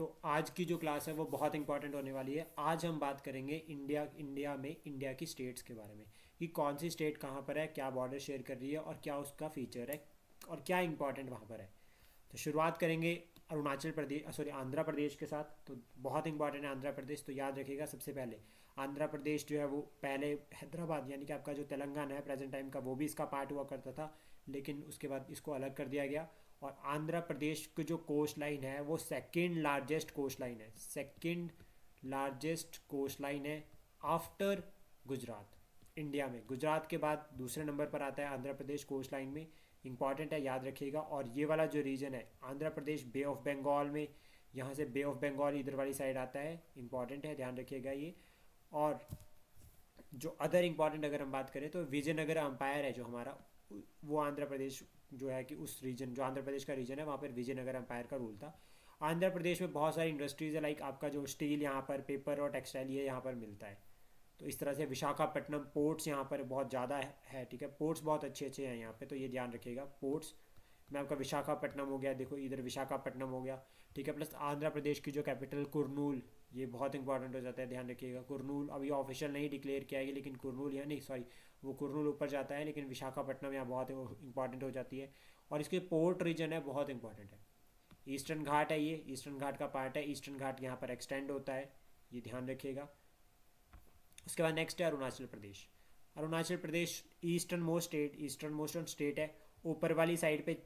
तो आज की जो क्लास है वो बहुत इंपॉर्टेंट होने वाली है। आज हम बात करेंगे इंडिया में इंडिया की स्टेट्स के बारे में कि कौन सी स्टेट कहाँ पर है, क्या बॉर्डर शेयर कर रही है और क्या उसका फीचर है और क्या इंपॉर्टेंट वहाँ पर है। तो शुरुआत करेंगे अरुणाचल प्रदेश सॉरी आंध्र प्रदेश के साथ। तो बहुत इंपॉर्टेंट है आंध्र प्रदेश, तो याद रखिएगा सबसे पहले आंध्र प्रदेश जो है वो पहले हैदराबाद यानी कि आपका जो तेलंगाना है प्रेजेंट टाइम का, वो भी इसका पार्ट हुआ करता था, लेकिन उसके बाद इसको अलग कर दिया गया। और आंध्र प्रदेश की जो कोस्ट लाइन है वो सेकेंड लार्जेस्ट कोस्ट लाइन है, सेकेंड लार्जेस्ट कोस्ट लाइन है आफ्टर गुजरात। इंडिया में गुजरात के बाद दूसरे नंबर पर आता है आंध्र प्रदेश कोस्ट लाइन में। इंपॉर्टेंट है, याद रखिएगा। और ये वाला जो रीजन है आंध्र प्रदेश बे ऑफ बंगाल में, यहाँ से बे ऑफ बंगाल इधर वाली साइड आता है, इंपॉर्टेंट है, ध्यान रखिएगा ये। और जो अदर इंपॉर्टेंट अगर हम बात करें तो विजयनगर अम्पायर है जो हमारा, वो आंध्र प्रदेश जो है कि उस रीजन जो आंध्र प्रदेश का रीजन है वहाँ पर विजयनगर अम्पायर का रूल था। आंध्र प्रदेश में बहुत सारी इंडस्ट्रीज़ है, लाइक आपका जो स्टील यहाँ पर, पेपर और टेक्सटाइल ये यहाँ पर मिलता है। तो इस तरह से विशाखापट्टनम पोर्ट्स यहाँ पर बहुत ज़्यादा है, ठीक है, पोर्ट्स बहुत अच्छे अच्छे हैं यहाँ पे, तो ये ध्यान रखिएगा। पोर्ट्स में आपका विशाखापट्टनम हो गया, देखो इधर विशाखापट्टनम हो गया, ठीक है। प्लस आंध्र प्रदेश की जो कैपिटल कुरनूल, ये बहुत इंपॉर्टेंट हो जाता है, ध्यान रखिएगा। कुरनूल अभी ऑफिशियल नहीं डिक्लेयर किया है, लेकिन कुरनूल यहाँ नहीं, सॉरी वो कुरनूल ऊपर जाता है, लेकिन विशाखापट्टनम यहाँ बहुत इंपॉर्टेंट हो जाती है। और इसके पोर्ट रीजन है बहुत इंपॉर्टेंट है। ईस्टर्न घाट है, ये ईस्टर्न घाट का पार्ट है, ईस्टर्न घाट यहाँ पर एक्सटेंड होता है, ये ध्यान रखिएगा। उसके बाद नेक्स्ट है Arunachal Pradesh. Arunachal Pradesh eastern most state है। ऊपर वाली साइड पे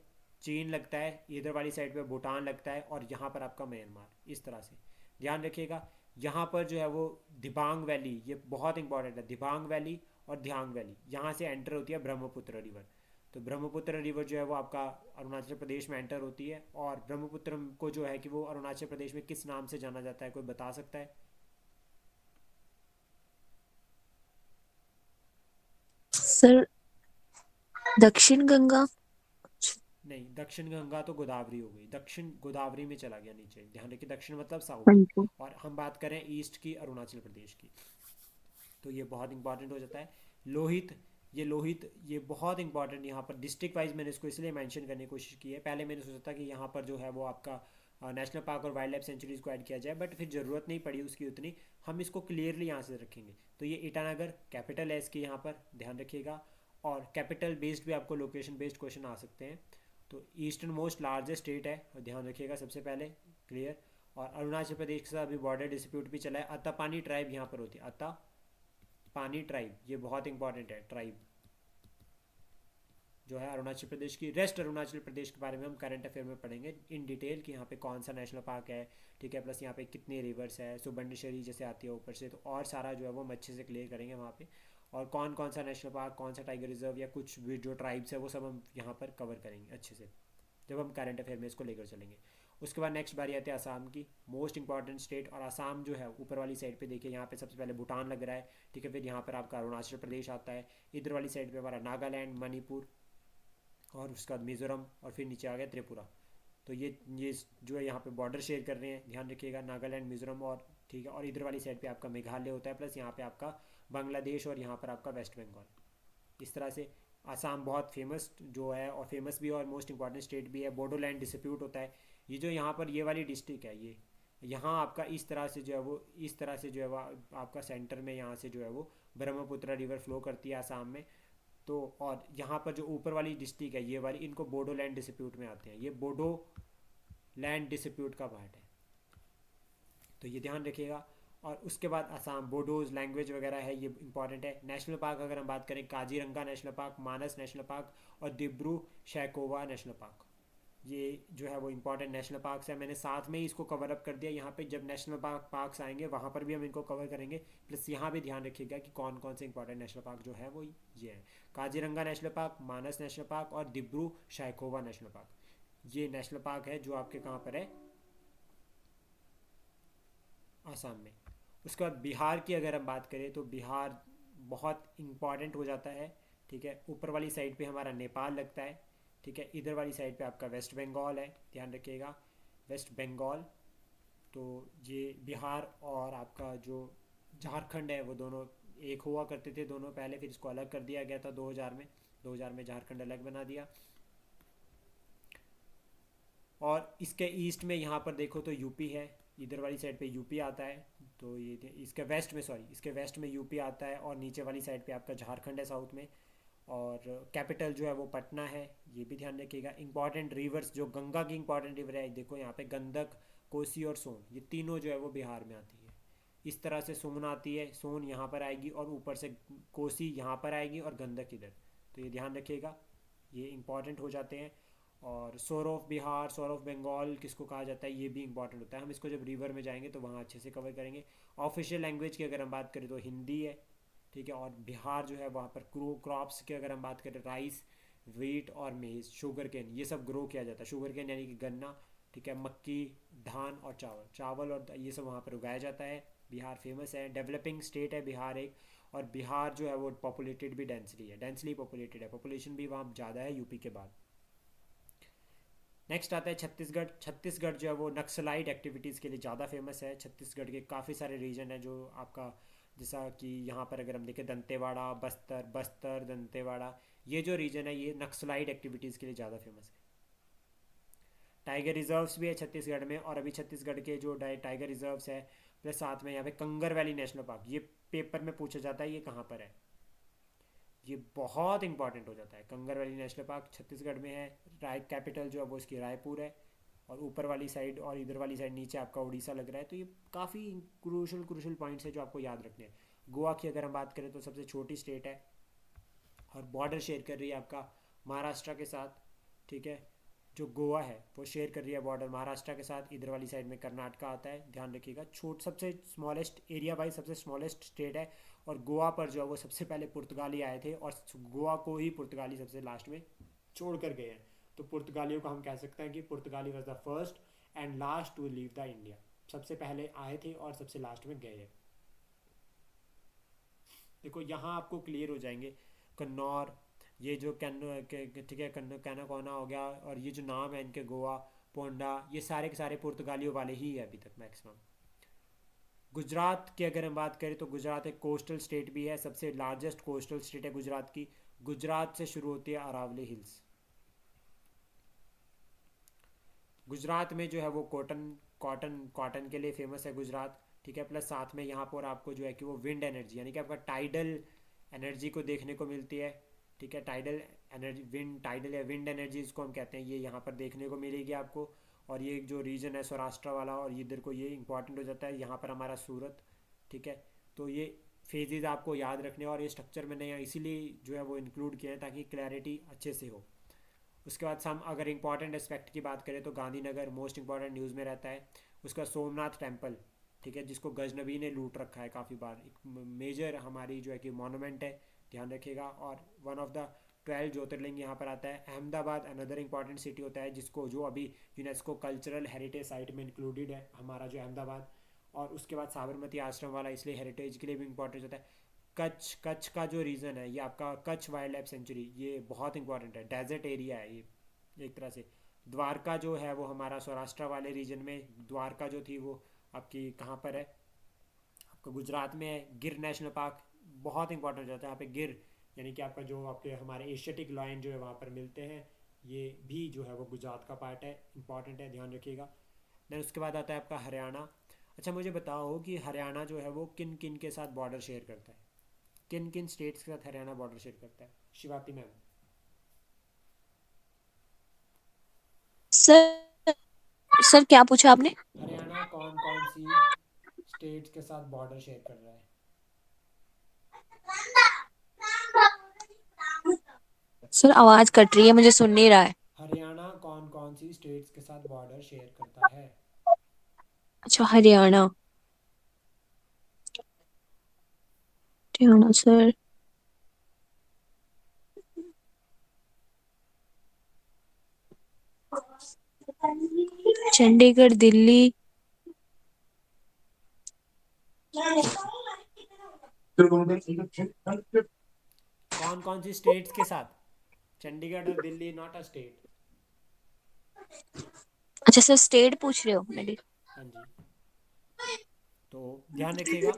चीन लगता है, इधर वाली साइड पे भूटान लगता है, और यहाँ पर आपका म्यांमार, इस तरह से ध्यान रखिएगा। यहाँ पर जो है वो दिबांग वैली, ये बहुत इंपॉर्टेंट है, दिबांग वैली और ध्यांग वैली, यहाँ से एंटर होती है ब्रह्मपुत्र रिवर। तो ब्रह्मपुत्र रिवर जो है वो आपका अरुणाचल प्रदेश में एंटर होती है। और ब्रह्मपुत्र को जो है कि वो अरुणाचल प्रदेश में किस नाम से जाना जाता है, कोई बता सकता है? सर, दक्षिण गंगा। नहीं, दक्षिण गंगा तो गोदावरी हो गई, दक्षिण गोदावरी में चला गया नीचे, ध्यान रखिए, दक्षिण मतलब हाँ साउथ। जी। और हम बात करें ईस्ट की, अरुणाचल प्रदेश की, तो ये बहुत इंपॉर्टेंट हो जाता है। लोहित, ये बहुत इंपॉर्टेंट, यहाँ पर डिस्ट्रिक्ट वाइज मैंने इसको इसलिए मेंशन करने की कोशिश की है। पहले मैंने सोचा था कि यहाँ पर जो है वो आपका नेशनल पार्क और वाइल्ड लाइफ सेंचुरीज को ऐड किया जाए, बट फिर ज़रूरत नहीं पड़ी उसकी उतनी। हम इसको क्लियरली यहाँ से रखेंगे। तो ये ईटानगर कैपिटल है इसकी, यहाँ पर ध्यान रखिएगा। और कैपिटल बेस्ड भी आपको लोकेशन बेस्ड क्वेश्चन आ सकते हैं। तो ईस्टर्न मोस्ट लार्जेस्ट स्टेट है, और ध्यान रखिएगा सबसे पहले, क्लियर। और अरुणाचल प्रदेश के साथ अभी बॉर्डर डिस्प्यूट भी चला है। अत्तापानी ट्राइब यहाँ पर होती है, अत्तापानी ट्राइब, ये बहुत इंपॉर्टेंट है ट्राइब जो है अरुणाचल प्रदेश की। रेस्ट अरुणाचल प्रदेश के बारे में हम करंट अफेयर में पढ़ेंगे इन डिटेल कि यहाँ पे कौन सा नेशनल पार्क है, ठीक है, प्लस यहाँ पे कितने रिवर्स है, सुबर्णशरी जैसे आती है ऊपर से, तो और सारा जो है वो हम अच्छे से क्लियर करेंगे वहाँ पे। और कौन कौन सा नेशनल पार्क, कौन सा टाइगर रिजर्व या कुछ भी जो ट्राइब्स है वो सब हम यहाँ पर कवर करेंगे अच्छे से, जब हम करंट अफेयर में इसको लेकर चलेंगे। उसके बाद नेक्स्ट बारी आती है असम की, मोस्ट इंपॉर्टेंट स्टेट। और असम जो है ऊपर वाली साइड पे देखिए, यहाँ पे सबसे पहले भूटान लग रहा है, ठीक है, फिर यहाँ पर आपका अरुणाचल प्रदेश आता है, इधर वाली साइड पे हमारा नागालैंड, मणिपुर, और उसके बाद मिज़ोरम, और फिर नीचे आ गया त्रिपुरा। तो ये जो है यहाँ पे बॉर्डर शेयर कर रहे हैं, ध्यान रखिएगा, नागालैंड, मिज़ोरम, और ठीक है, और इधर वाली साइड पे आपका मेघालय होता है, प्लस यहाँ पे आपका बांग्लादेश, और यहाँ पर आपका वेस्ट बंगाल। इस तरह से आसाम बहुत फेमस जो है, और फेमस भी और मोस्ट इंपॉर्टेंट स्टेट भी है। बोडोलैंड डिस्प्यूट होता है, ये जो यहाँ पर ये वाली डिस्ट्रिक्ट है, ये यहाँ आपका इस तरह से जो है वो, इस तरह से जो है वो आपका सेंटर में यहाँ से जो है वो ब्रह्मपुत्र रिवर फ्लो करती है आसाम में। तो और यहाँ पर जो ऊपर वाली डिस्ट्रिक्ट है ये वाली, इनको बोडो लैंड डिस्प्यूट में आते हैं, ये बोडो लैंड डिस्प्यूट का पार्ट है, तो ये ध्यान रखिएगा। और उसके बाद असम बोडोज लैंग्वेज वगैरह है, ये इंपॉर्टेंट है। नेशनल पार्क अगर हम बात करें, काजीरंगा नेशनल पार्क, मानस नेशनल पार्क, और दिब्रू शैकोवा नेशनल पार्क, ये जो है वो इंपॉर्टेंट नेशनल पार्क्स है। मैंने साथ में ही इसको कवर अप कर दिया, यहाँ पे जब नेशनल पार्क्स आएंगे वहाँ पर भी हम इनको कवर करेंगे। प्लस यहाँ भी ध्यान रखिएगा कि कौन कौन से इंपॉर्टेंट नेशनल पार्क जो है वो ये है, काजीरंगा नेशनल पार्क, मानस नेशनल पार्क, और दिब्रू शैकोवा नेशनल पार्क। ये नेशनल पार्क है जो आपके कहाँ पर है, आसाम में। उसके बाद बिहार की अगर हम बात करें तो बिहार बहुत इम्पॉर्टेंट हो जाता है, ठीक है। ऊपर वाली साइड पे हमारा नेपाल लगता है, ठीक है, इधर वाली साइड पे आपका वेस्ट बंगाल है, ध्यान रखिएगा, वेस्ट बंगाल। तो ये बिहार और आपका जो झारखंड है वो दोनों एक हुआ करते थे दोनों पहले, फिर इसको अलग कर दिया गया था 2000 में, 2000 में झारखंड अलग बना दिया। और इसके ईस्ट में यहाँ पर देखो तो यूपी है, इधर वाली साइड पे यूपी आता है। तो ये इसके वेस्ट में, सॉरी, इसके वेस्ट में यूपी आता है और नीचे वाली साइड पे आपका झारखंड है साउथ में। और कैपिटल जो है वो पटना है, ये भी ध्यान रखिएगा। इंपॉर्टेंट रिवर्स, जो गंगा की इंपॉर्टेंट रिवर है, देखो यहाँ पे गंडक, कोसी और सोन, ये तीनों जो है वो बिहार में आती है। इस तरह से सोन आती है, सोन यहाँ पर आएगी और ऊपर से कोसी यहाँ पर आएगी और गंडक इधर। तो ये ध्यान रखिएगा, ये इंपॉर्टेंट हो जाते हैं। और सोर ऑफ बिहार, सोर ऑफ बंगाल किसको कहा जाता है, ये भी इंपॉर्टेंट होता है। हम इसको जब रिवर में जाएंगे तो वहाँ अच्छे से कवर करेंगे। ऑफिशियल लैंग्वेज की अगर हम बात करें तो हिंदी है, ठीक है। और बिहार जो है वहाँ पर क्रॉप्स की अगर हम बात करें, राइस, वीट और मेज, शुगर केन, ये सब ग्रो किया जाता है। शुगर केन यानी कि गन्ना, ठीक है। मक्की, धान और चावल, चावल और ये सब वहाँ पर उगाया जाता है। बिहार फेमस है, डेवलपिंग स्टेट है बिहार एक। और बिहार जो है वो पॉपुलेटेड भी डेंसली है, डेंसली पॉपुलेटेड है, पॉपुलेशन भी वहाँ ज़्यादा है यूपी के बाद। नेक्स्ट आता है छत्तीसगढ़। छत्तीसगढ़ जो है वो नक्सलाइट एक्टिविटीज़ के लिए ज़्यादा फेमस है। छत्तीसगढ़ के काफ़ी सारे रीजन है जो आपका, जैसा कि यहाँ पर अगर हम देखें दंतेवाड़ा, बस्तर, दंतेवाड़ा, ये जो रीजन है ये नक्सलाइट एक्टिविटीज़ के लिए ज़्यादा फेमस है। टाइगर रिजर्व्स भी है छत्तीसगढ़ में। और अभी छत्तीसगढ़ के जो टाइगर रिजर्व्स है, प्लस साथ में यहाँ पे कंगर वैली नेशनल पार्क, ये पेपर में पूछा जाता है ये कहाँ पर है। ये बहुत इंपॉर्टेंट हो जाता है। Kanger valley national park Chhattisgarh में है। राय कैपिटल जो है वो इसकी रायपुर है। और ऊपर वाली साइड और इधर वाली साइड नीचे आपका उड़ीसा लग रहा है। तो ये काफ़ी क्रूशल क्रूशल पॉइंट्स है जो आपको याद रखने हैं। गोवा की अगर हम बात करें तो सबसे छोटी स्टेट है और बॉर्डर शेयर कर रही है आपका महाराष्ट्र के साथ, ठीक है। जो गोवा है वो शेयर कर रही है बॉर्डर महाराष्ट्र के साथ। इधर वाली साइड में कर्नाटका आता है, ध्यान रखिएगा। सबसे स्मॉलेस्ट एरिया वाइज सबसे स्मॉलेस्ट स्टेट है। और गोवा पर जो है वो सबसे पहले पुर्तगाली आए थे और गोवा को ही पुर्तगाली सबसे लास्ट में छोड़ कर गए हैं। तो पुर्तगालियों को हम कह सकते हैं कि पुर्तगाली was the first and last to leave the India. सबसे पहले आए थे और सबसे लास्ट में गए हैं। देखो यहाँ आपको क्लियर हो जाएंगे, कन्नौर, ये जो ठीक है, कैनाकोना हो गया, और ये जो नाम है इनके, गोवा, पोंडा, ये सारे के सारे पुर्तगालियों वाले ही है अभी तक मैक्सिमम। गुजरात की अगर हम बात करें तो गुजरात एक कोस्टल स्टेट भी है, सबसे लार्जेस्ट कोस्टल स्टेट है गुजरात की। गुजरात से शुरू होती है अरावली हिल्स। गुजरात में जो है वो कॉटन कॉटन के लिए फेमस है गुजरात, ठीक है। प्लस साथ में यहाँ पर आपको जो है कि वो विंड एनर्जी यानी कि आपका टाइडल एनर्जी को देखने को मिलती है, ठीक है। टाइडल एनर्जी, विंड टाइडल या विंड एनर्जी इसको हम कहते हैं, ये यहाँ पर देखने को मिलेगी आपको। और ये जो रीजन है सौराष्ट्र वाला, और इधर को ये इंपॉर्टेंट हो जाता है यहाँ पर हमारा सूरत, ठीक है। तो ये फेजेस आपको याद रखने, और ये स्ट्रक्चर मैंने यहाँ इसीलिए जो है वो इंक्लूड किया है ताकि क्लैरिटी अच्छे से हो। उसके बाद हम अगर इंपॉर्टेंट एस्पेक्ट की बात करें तो गांधीनगर मोस्ट इंपॉर्टेंट न्यूज़ में रहता है। उसका सोमनाथ टेम्पल, ठीक है, जिसको गजनबी ने लूट रखा है काफ़ी बार, एक मेजर हमारी जो है कि मॉन्यूमेंट है, ध्यान रखिएगा। और वन ऑफ द 12 ज्योतिर्लिंग यहाँ पर आता है। अहमदाबाद अनदर इंपॉर्टेंट सिटी होता है जिसको, जो अभी यूनेस्को कल्चरल हेरिटेज साइट में इंक्लूडेड है हमारा जो अहमदाबाद। और उसके बाद साबरमती आश्रम वाला, इसलिए हेरिटेज के लिए भी इंपॉर्टेंट होता है। कच्छ, कच्छ का जो रीजन है ये आपका कच्छ वाइल्ड लाइफ सेंचुरी, ये बहुत इंपॉर्टेंट है, डेजर्ट एरिया है ये एक तरह से। द्वारका जो है वो हमारा सौराष्ट्र वाले रीजन में, द्वारका जो थी वो आपकी कहाँ पर है, आपका गुजरात में है। गिर नेशनल पार्क बहुत इंपॉर्टेंट हो जाता है यहाँ पे। गिर यानी कि आपका जो आपके हमारे एशियाटिक लायन जो है वहाँ पर मिलते हैं, ये भी जो है वो गुजरात का पार्ट है, इंपॉर्टेंट है, ध्यान रखिएगा। देन उसके बाद आता है आपका हरियाणा। अच्छा मुझे बताओ कि हरियाणा जो है वो किन किन के साथ बॉर्डर शेयर करता है, किन किन स्टेट्स के साथ हरियाणा बॉर्डर शेयर करता है, शिवाती मैम। सर सर क्या पूछा आपने? हरियाणा कौन कौन सी स्टेट्स के साथ बॉर्डर शेयर कर रहा है? सर आवाज कट रही है, मुझे सुन नहीं रहा है। हरियाणा कौन कौन सी स्टेट्स के साथ बॉर्डर शेयर करता है? अच्छा, हरियाणा। हरियाणा सर। चंडीगढ़, दिल्ली। कौन कौन सी स्टेट्स के साथ? चंडीगढ़ और दिल्ली नॉट अ स्टेट। अच्छा सर, स्टेट पूछ रहे हो मेरी? हाँ जी। तो ध्यान रखिएगा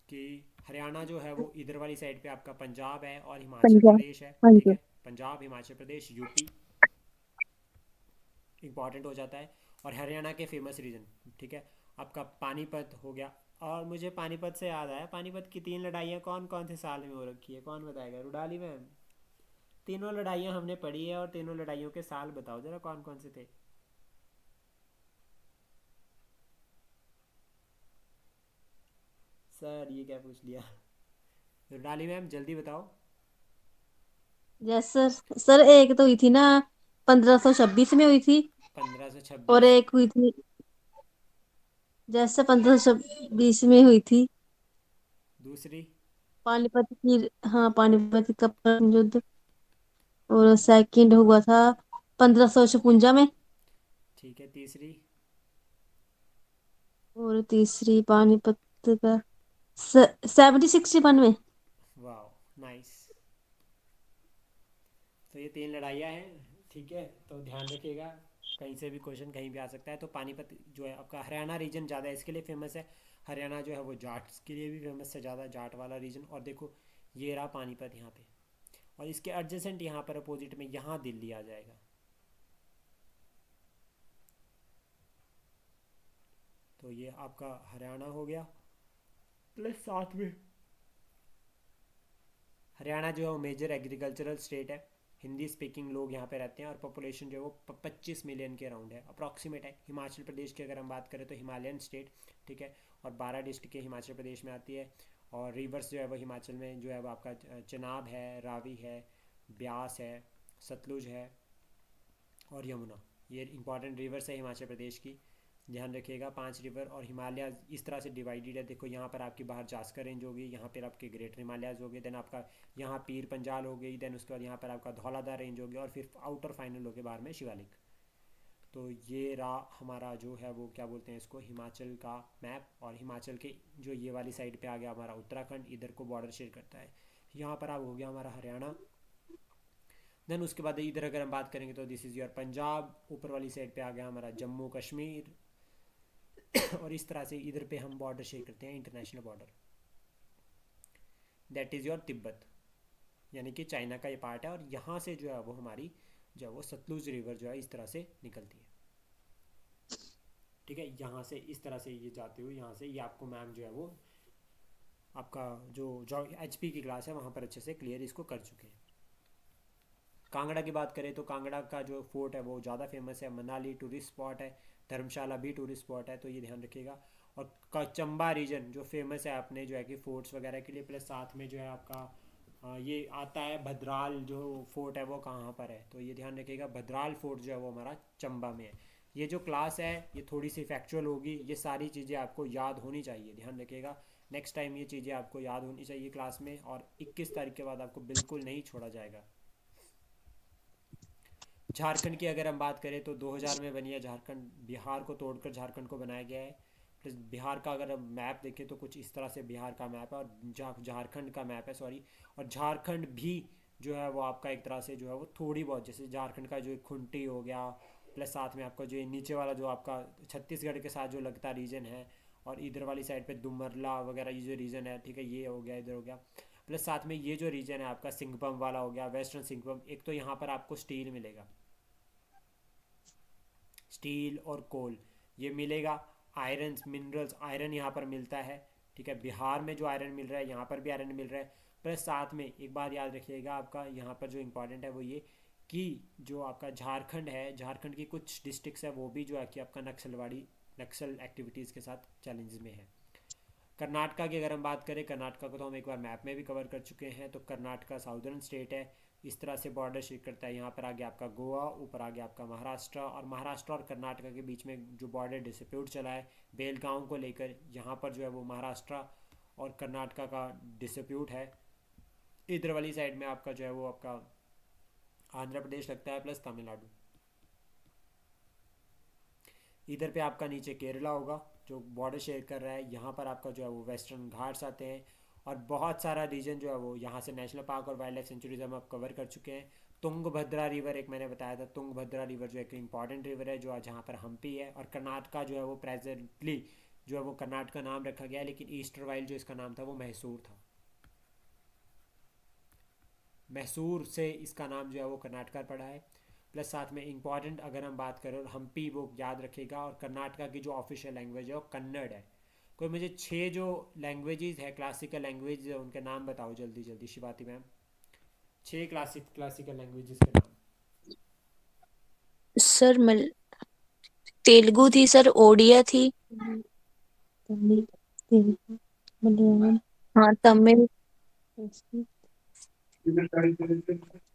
कि हरियाणा जो है वो इधर वाली साइड पे आपका पंजाब है और हिमाचल पंजाब। प्रदेश है, हाँ ठीक जी। है। पंजाब, हिमाचल प्रदेश, यूपी इंपॉर्टेंट हो जाता है। और हरियाणा के फेमस रीजन, ठीक है। आपका पानीपत हो गया। और मुझे पानीपत से याद आया, पानीपत की तीन लड़ाइयाँ कौन कौन से साल में हो रखी है, कौन बताएगा? रुडाली मैम। तीनों लड़ाइयाँ हमने पढ़ी है और तीनों लड़ाइयों के साल बताओ जरा, कौन कौन से थे? सर ये क्या पूछ लिया? रुडाली मैम जल्दी बताओ। Yes sir. सर एक तो हुई थी ना, 1526 में हुई थी। पंद्रह सौ और छब्बीस एक हुई थी जैसे 1526 में हुई थी दूसरी? पानीपत की। हाँ, पानीपत का परम युद्ध। और सेकंड हुआ था 1556 में। ठीक है, तीसरी? और तीसरी पानीपत का 1761 में। वाह, नाइस। तो ये तीन लड़ाइयाँ हैं, ठीक है, तो ध्यान रखिएगा। कहीं से भी क्वेश्चन कहीं भी आ सकता है। तो पानीपत जो है आपका हरियाणा रीजन ज़्यादा इसके लिए फेमस है। हरियाणा जो है वो जाट्स के लिए भी फेमस है, ज़्यादा जाट वाला रीजन। और देखो, ये रहा पानीपत यहाँ पे। और इसके एडजेसेंट यहाँ पर अपोजिट में यहाँ दिल्ली आ जाएगा। तो ये आपका हरियाणा हो गया। प्लस साथ में हरियाणा जो है वो मेजर एग्रीकल्चरल स्टेट है। हिंदी स्पीकिंग लोग यहाँ पे रहते हैं और पॉपुलेशन जो है वो 25 मिलियन के अराउंड है, अप्रॉक्सीमेट है। हिमाचल प्रदेश की अगर हम बात करें तो हिमालयन स्टेट, ठीक है। और 12 डिस्ट्रिक्ट हिमाचल प्रदेश में आती है। और रिवर्स जो है वो हिमाचल में जो है वो आपका चनाब है, रावी है, ब्यास है, सतलुज है और यमुना। ये इंपॉर्टेंट रिवर्स है हिमाचल प्रदेश की, ध्यान रखिएगा। 5 रिवर और हिमालय इस तरह से डिवाइडेड है। देखो यहाँ पर आपकी बाहर जास्कर रेंज होगी, यहाँ पर आपके ग्रेटर हिमालयाज हो गए, देन आपका यहाँ पीर पंजाल हो गई, देन उसके बाद यहाँ पर आपका धौलाधार रेंज हो गया और फिर आउटर फाइनल हो गया बाहर में शिवालिक। तो ये रहा हमारा जो है वो क्या बोलते हैं इसको, हिमाचल का मैप। और हिमाचल के जो ये वाली साइड पे आ गया हमारा उत्तराखंड, इधर को बॉर्डर शेयर करता है। यहाँ पर अब हो गया हमारा हरियाणा। देन उसके बाद इधर अगर हम बात करेंगे तो दिस इज़ योर पंजाब, ऊपर वाली साइड पे आ गया हमारा जम्मू कश्मीर। और इस तरह से इधर पे हम बॉर्डर शेयर करते हैं, international border. That is your Tibet, यानी कि चाइना का ये पार्ट है। और यहाँ से जो है वो हमारी जो है वो सतलुज रिवर जो है इस तरह से निकलती है, ठीक है। यहाँ से इस तरह से ये जाते हुए यहाँ से ये आपको मैम जो है वो आपका जो एचपी की क्लास है वहाँ पर अच्छे से क्लियर इसको कर चुके हैं। कांगड़ा की बात करें तो कांगड़ा का जो फोर्ट है वो ज़्यादा फेमस है। मनाली टूरिस्ट स्पॉट है, धर्मशाला भी टूरिस्ट स्पॉट है, तो ये ध्यान रखिएगा। और चंबा रीजन जो फेमस है अपने जो है कि फोर्ट्स वगैरह के लिए, प्लस साथ में जो है आपका ये आता है भद्राल जो फोर्ट है वो कहाँ पर है, तो ये ध्यान रखिएगा। भद्राल फोर्ट जो है वो हमारा चंबा में है। ये जो क्लास है ये थोड़ी सी फैक्चुअल होगी, ये सारी चीज़ें आपको याद होनी चाहिए, ध्यान रखिएगा। नेक्स्ट टाइम ये चीज़ें आपको याद होनी चाहिए क्लास में, और 21 तारीख के बाद आपको बिल्कुल नहीं छोड़ा जाएगा। झारखंड की अगर हम बात करें तो 2000 में बनी है झारखंड, बिहार को तोड़कर झारखंड को बनाया गया है। प्लस बिहार का अगर हम मैप देखें तो कुछ इस तरह से बिहार का मैप है, और झारखंड का मैप है, सॉरी। और झारखंड भी जो है वो आपका एक तरह से जो है वो थोड़ी बहुत, जैसे झारखंड का जो खुंटी हो गया, प्लस साथ में आपका जो ये नीचे वाला जो आपका छत्तीसगढ़ के साथ जो लगता रीजन है, और इधर वाली साइड पे दुमरला वगैरह ये जो रीजन है, ठीक है, ये हो गया, इधर हो गया। प्लस साथ में ये जो रीजन है आपका सिंगभम वाला हो गया, वेस्टर्न सिंगभम। एक तो यहाँ पर आपको स्टील मिलेगा, स्टील और कोल ये मिलेगा। आयरन मिनरल्स, आयरन यहाँ पर मिलता है, ठीक है। बिहार में जो आयरन मिल रहा है यहाँ पर भी आयरन मिल रहा है। प्लस साथ में एक बात याद रखिएगा, आपका यहाँ पर जो इम्पोर्टेंट है वो ये कि जो आपका झारखंड है, झारखंड की कुछ डिस्ट्रिक्ट्स है वो भी जो है कि आपका नक्सलवाड़ी, नक्सल एक्टिविटीज़ के साथ चैलेंज में है। कर्नाटका की अगर हम बात करें, कर्नाटका को तो हम एक बार मैप में भी कवर कर चुके हैं। तो कर्नाटका साउदर्न स्टेट है, इस तरह से बॉर्डर शेयर करता है। यहाँ पर आ गया आपका गोवा, ऊपर आ गया आपका महाराष्ट्र। और महाराष्ट्र और कर्नाटका के बीच में जो बॉर्डर डिस्प्यूट चला है बेलगांव को लेकर, यहाँ पर जो है वो महाराष्ट्र और कर्नाटका का डिस्प्यूट है। इधर वाली साइड में आपका जो है वो आपका आंध्र प्रदेश लगता है, प्लस तमिलनाडु। इधर पे आपका नीचे केरला होगा जो बॉर्डर शेयर कर रहा है। यहाँ पर आपका जो है वो वेस्टर्न घाट्स आते हैं। और बहुत सारा रीजन जो है वो यहाँ से नेशनल पार्क और वाइल्ड लाइफ सेंचुरीज हम आप कवर कर चुके हैं। तुंगभद्रा रिवर एक मैंने बताया था, तुंगभद्रा रिवर जो एक इंपॉर्टेंट रिवर है जो जहाँ पर हम्पी है। और कर्नाटका जो है वो प्रेजेंटली जो है वो कर्नाटका नाम रखा गया है, लेकिन ईस्टर वाइल जो इसका नाम था वो मैसूर था। मैसूर से इसका नाम जो है वो कर्नाटका पड़ा है। प्लस साथ में इम्पॉर्टेंट अगर हम बात करें, और हम्पी वो याद रखेगा, और कर्नाटका की जो ऑफिशियल लैंग्वेज है वो कन्नड़ है। कोई मुझे छः जो लैंग्वेजेस है, क्लासिकल लैंग्वेज, उनके नाम बताओ जल्दी जल्दी शिवाती मैम। छः क्लासिकल लैंग्वेजेस के नाम। सर तेलुगु थी सर, ओडिया थी। तमिल, तेलुगु, मलयालम, हाँ तमिल, संस्कृत।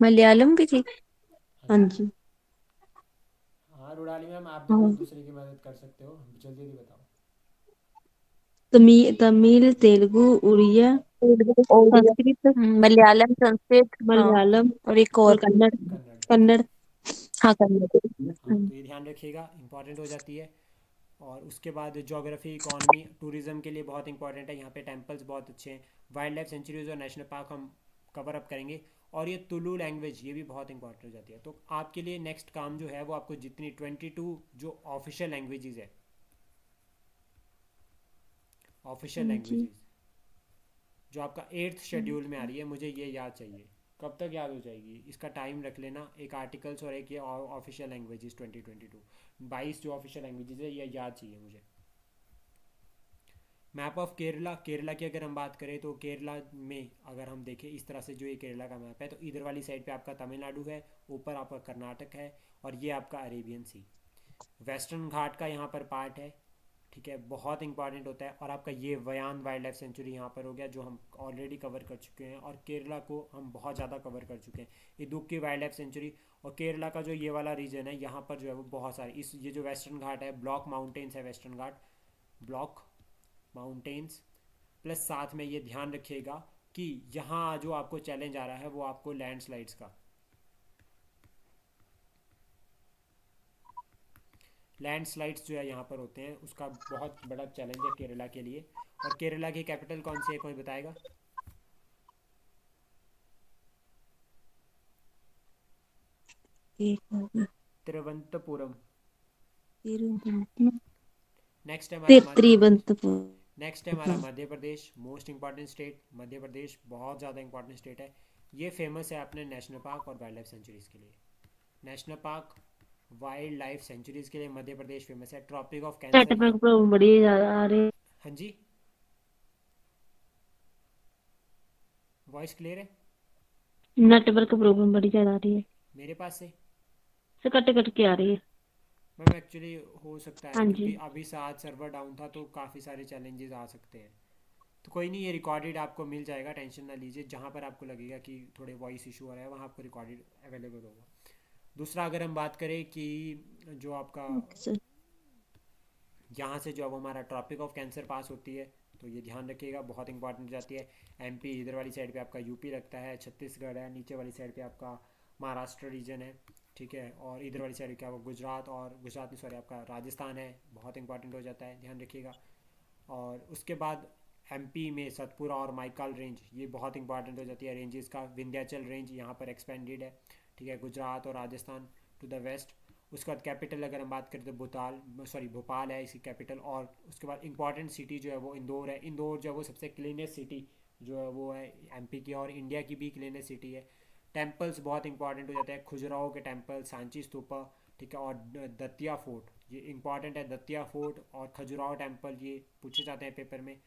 मलयालम भी थी। हाँ हाँ जी। जी। हाँ रुडाली मैम, आप भी हाँ, एक दूसरे की मदद कर सकते हो, जल्दी जल्दी बताओ। तमिल, तेलुगु, उड़िया, तेलुगु, ओडिया, संस्कृत, मलयालम, संस्कृत, हाँ। मलयालम और एक और और थी। कन्नड़। कन्नड़। कन्नड़। हाँ कन्नड़। हाँ तो ये ध्यान रखिएगा, इंपॉर्टेंट हो जाती है। और उसके बाद ज्योग्राफी, इकोनॉमी, टूरिज्म के लिए बहुत इंपॉर्टेंट है। यहाँ पे टेम्पल्स बहुत अच्छे हैं। वाइल्ड लाइफ सेंचुरीज और नेशनल पार्क हम कवर अप करेंगे। और ये तुलु लैंग्वेज, ये भी बहुत इंपॉर्टेंट हो जाती है। तो आपके लिए नेक्स्ट काम जो है वो आपको जितनी 22 जो ऑफिशियल लैंग्वेजेस है, ऑफिशियल हाँ जी। लैंग्वेजेस जो आपका 8th शेड्यूल में आ रही है, मुझे ये याद चाहिए। कब तक याद हो जाएगी इसका टाइम रख लेना। एक आर्टिकल्स और एक ये ऑफिशियल लैंग्वेजेस 2022, 22 जो ऑफिशियल लैंग्वेजेस है ये याद चाहिए मुझे। मैप ऑफ केरला, केरला की अगर हम बात करें तो केरला में अगर हम देखें इस तरह से, जो ये केरला का मैप है, तो इधर वाली साइड पे आपका तमिलनाडु है, ऊपर आपका कर्नाटक है, और ये आपका अरेबियन सी। वेस्टर्न घाट का यहाँ पर पार्ट है, ठीक है, बहुत इंपॉर्टेंट होता है। और आपका ये वयान वाइल्ड लाइफ सेंचुरी यहाँ पर हो गया, जो हम ऑलरेडी कवर कर चुके हैं, और केरला को हम बहुत ज़्यादा कवर कर चुके हैं। इदुक्की वाइल्ड लाइफ सेंचुरी, और केरला का जो ये वाला रीजन है यहाँ पर जो है वो बहुत सारे, इस ये जो वेस्टर्न घाट है, ब्लॉक माउंटेन्स है वेस्टर्न घाट, ब्लॉक माउंटेन्स। प्लस साथ में ये ध्यान रखिएगा कि यहाँ जो आपको चैलेंज आ रहा है वो आपको लैंडस्लाइड्स का, लैंडस्लाइड्स जो है यहाँ पर होते हैं, उसका बहुत बड़ा चैलेंज है केरला के लिए। और केरला की कैपिटल कौन सी है, कोई बताएगा? एक होगी तिरुवनंतपुरम। तिरुवनंतपुरम। नेक्स्ट है हमारा मध्य प्रदेश। तिरुवनंतपुरम। नेक्स्ट है हमारा Madhya Pradesh, most important state. Madhya Pradesh बहुत ज़्यादा इंपॉर्टेंट स्टेट है। ये फेमस है अपने नेशनल पार्क और वाइल्ड लाइफ सेंचुरीज़ के लिए। National park, wildlife sanctuaries के लिए मध्य प्रदेश फेमस है। Tropic of cancer. Network problem बड़ी ज्यादा आ रही है। हाँ जी, वॉइस क्लियर है नेटवर्क प्रॉब्लम बड़ी ज्यादा आ रही है। मेरे पास से? से कट कट के आ रही है। मैम एक्चुअली हो सकता है हाँ जी। क्योंकि अभी से आज सर्वर डाउन था, तो काफ़ी सारे चैलेंजेस आ सकते हैं। तो कोई नहीं, ये रिकॉर्डेड आपको मिल जाएगा, टेंशन ना लीजिए। जहाँ पर आपको लगेगा कि थोड़े वॉइस इशू आ रहा है वहाँ आपको रिकॉर्डेड अवेलेबल होगा। दूसरा अगर हम बात करें कि जो आपका ओके सर। यहाँ से जो अब हमारा ट्रॉपिक ऑफ कैंसर पास होती है, तो ये ध्यान रखिएगा, बहुत इंपॉर्टेंट हो जाती है। एमपी इधर वाली साइड पे आपका यूपी लगता है, छत्तीसगढ़ है, नीचे वाली साइड पे आपका महाराष्ट्र रीजन है, ठीक है, और इधर वाली साइड क्या, वो गुजरात, और गुजरात में सॉरी आपका राजस्थान है, बहुत इंपॉर्टेंट हो जाता है, ध्यान रखिएगा। और उसके बाद एमपी में सतपुरा और माइकाल रेंज, ये बहुत इंपॉर्टेंट हो जाती है रेंजेस का। विंध्याचल रेंज यहाँ पर एक्सपेंडेड है, ठीक है, गुजरात और राजस्थान टू द वेस्ट। उसके बाद कैपिटल अगर हम बात करें तो भोपाल है इसकी कैपिटल। और उसके बाद इंपॉर्टेंट सिटी जो है वो इंदौर है। इंदौर जो है वो सबसे क्लीनेस्ट सिटी जो है वो है एमपी की, और इंडिया की भी क्लीनेस्ट सिटी है। टेम्पल्स बहुत इंपॉर्टेंट हो जाते हैं, खजुराहो के टेम्पल, सांची स्तूपा, ठीक है, और दतिया फोर्ट, ये इंपॉर्टेंट है। दतिया फोर्ट और खजुराहो टेम्पल ये पूछे जाते हैं पेपर में।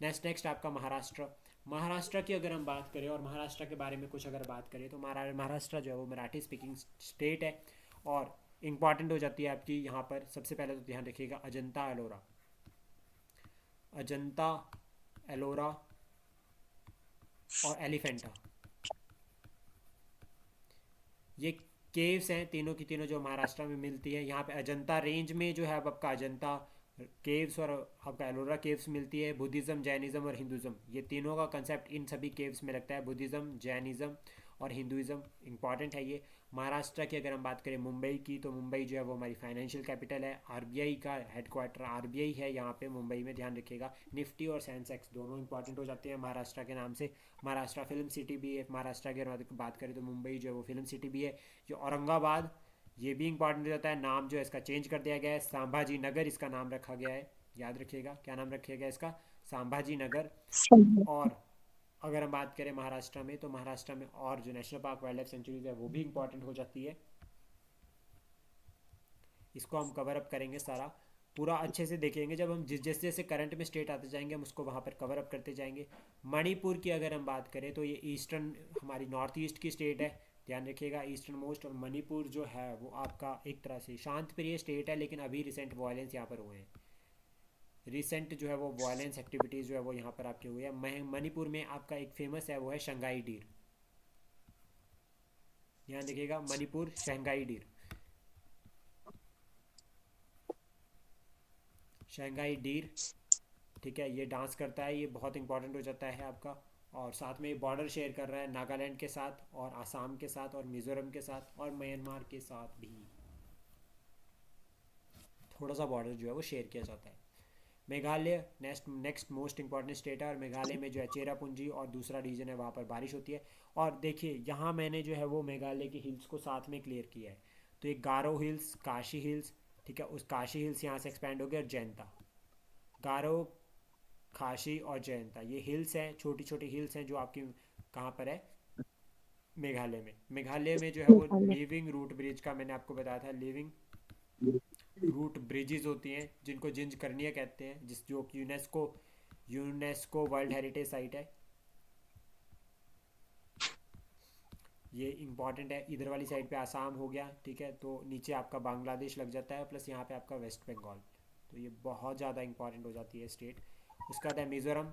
नेक्स्ट आपका महाराष्ट्र। महाराष्ट्र की अगर हम बात करें और महाराष्ट्र के बारे में कुछ अगर बात करें तो महाराष्ट्र जो है वो मराठी स्पीकिंग स्टेट है। और इंपॉर्टेंट हो जाती है आपकी यहाँ पर, सबसे पहले तो ध्यान रखिएगा अजंता एलोरा, अजंता एलोरा और एलिफेंटा, ये केव्स हैं तीनों की तीनों जो महाराष्ट्र में मिलती है। यहाँ पे अजंता रेंज में जो है अब आपका अजंता केव्स और आपका एलोरा केव्स मिलती है। बुद्धिज़्म, जैनिज़्म और हिंदुज़्म, ये तीनों का कंसेप्ट इन सभी केव्स में लगता है। बुद्धिज़्म, जैनिज़्म और हिंदुज़्म इंपॉर्टेंट है ये। महाराष्ट्र की अगर हम बात करें मुंबई की, तो मुंबई जो है वो हमारी फाइनेंशियल कैपिटल है। आरबीआई का हेडक्वार्टर आरबीआई है यहाँ पे मुंबई में, ध्यान रखिएगा। निफ्टी और सेंसेक्स दोनों इंपॉर्टेंट हो जाते हैं महाराष्ट्र के नाम से। महाराष्ट्र फिल्म सिटी भी है। महाराष्ट्र की अगर बात करें तो मुंबई जो है वो फिल्म सिटी भी है। जो औरंगाबाद, ये भी इंपॉर्टेंट हो जाता है। नाम जो है इसका चेंज कर दिया गया है, संभाजी नगर इसका नाम रखा गया है, याद रखिएगा क्या नाम रखिएगा गया इसका, संभाजी नगर। और अगर हम बात करें महाराष्ट्र में, तो महाराष्ट्र में और जो national park wild life sanctuaries है वो भी इंपॉर्टेंट हो जाती है। इसको हम कवर अप करेंगे सारा, पूरा अच्छे से देखेंगे। जब हम जैसे जैसे करंट में स्टेट आते जाएंगे हम उसको वहाँ पर कवर अप करते जाएंगे। मणिपुर की अगर हम बात करें तो ये ईस्टर्न, हमारी नॉर्थ ईस्ट की स्टेट है, ध्यान रखिएगा, ईस्टर्न मोस्ट। और मणिपुर जो है वो आपका एक तरह से शांत प्रिय स्टेट है, लेकिन अभी रिसेंट वायलेंस यहाँ पर हुए हैं। रिसेंट जो है वो वायलेंस एक्टिविटीज़ जो है वो यहाँ पर आपके हुए हैं। मणिपुर में आपका एक फेमस है वो है शंघाई डीर, ध्यान देखिएगा, Manipur Shanghai deer. Shanghai deer, ठीक है, ये डांस करता है, ये बहुत इंपॉर्टेंट हो जाता है आपका। और साथ में ये बॉर्डर शेयर कर रहा है नागालैंड के साथ और आसाम के साथ और मिज़ोरम के साथ और म्यांमार के साथ भी थोड़ा सा बॉर्डर जो है वो शेयर किया जाता है। Meghalaya next next most important state है, और मेघालय में जो है चेरापूंजी और दूसरा रीजन है वहाँ पर बारिश होती है। और देखिए यहाँ मैंने जो है वो मेघालय की हिल्स को साथ में क्लियर किया है। तो ये गारो हिल्स, काशी हिल्स, ठीक है, उस काशी हिल्स यहाँ से एक्सपेंड हो गया, और जैंता, गारो, खासी और जयंता, ये हिल्स हैं, छोटी छोटी हिल्स हैं जो आपकी कहाँ पर है, मेघालय में। मेघालय में जो है वो मेघालय। लिविंग रूट ब्रिज का मैंने आपको बताया था, लिविंग रूट ब्रिजेज होती हैं जिनको जिंज करनिया कहते हैं, जिस जो कि UNESCO UNESCO world heritage site है। ये इंपॉर्टेंट है। इधर वाली साइड पे आसाम हो गया, ठीक है, तो नीचे आपका बांग्लादेश लग जाता है, प्लस यहाँ पे आपका वेस्ट बंगाल। तो ये बहुत ज़्यादा इंपॉर्टेंट हो जाती है स्टेट। उसका बाद है मिज़ोरम।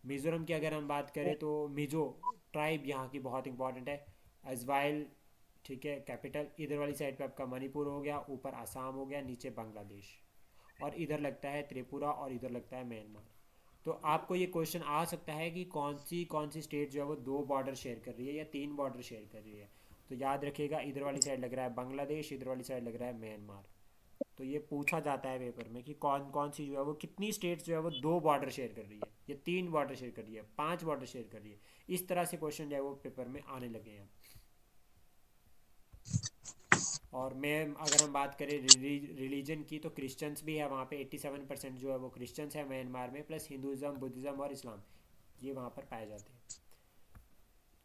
मिज़ोरम की अगर हम बात करें तो मिज़ो ट्राइब यहाँ की बहुत इंपॉर्टेंट है, अजवाइल, ठीक है, कैपिटल। इधर वाली साइड पे आपका मणिपुर हो गया, ऊपर आसाम हो गया, नीचे बांग्लादेश, और इधर लगता है त्रिपुरा, और इधर लगता है म्यांमार। तो आपको ये क्वेश्चन आ सकता है कि कौन सी स्टेट जो है वो दो बॉर्डर शेयर कर रही है या तीन बॉर्डर शेयर कर रही है। तो याद रखिएगा, इधर वाली साइड लग रहा है बांग्लादेश, इधर वाली साइड लग रहा है म्यांमार। तो ये पूछा जाता है पेपर में कि कौन कौन सी जो है वो, कितनी स्टेट्स जो है वो दो बॉर्डर शेयर कर रही है, या तीन बॉर्डर शेयर कर रही है, पांच बॉर्डर शेयर कर रही है। इस तरह से क्वेश्चन जो है वो पेपर में आने लगे हैं। और मैं अगर हम बात करें रिलीजन की, तो क्रिश्चियंस भी है वहाँ पे, 87% जो है वो क्रिश्चियंस है म्यांमार में, प्लस हिंदुज़म, बुद्धिज़्म और इस्लाम, ये वहाँ पर पाए जाते हैं।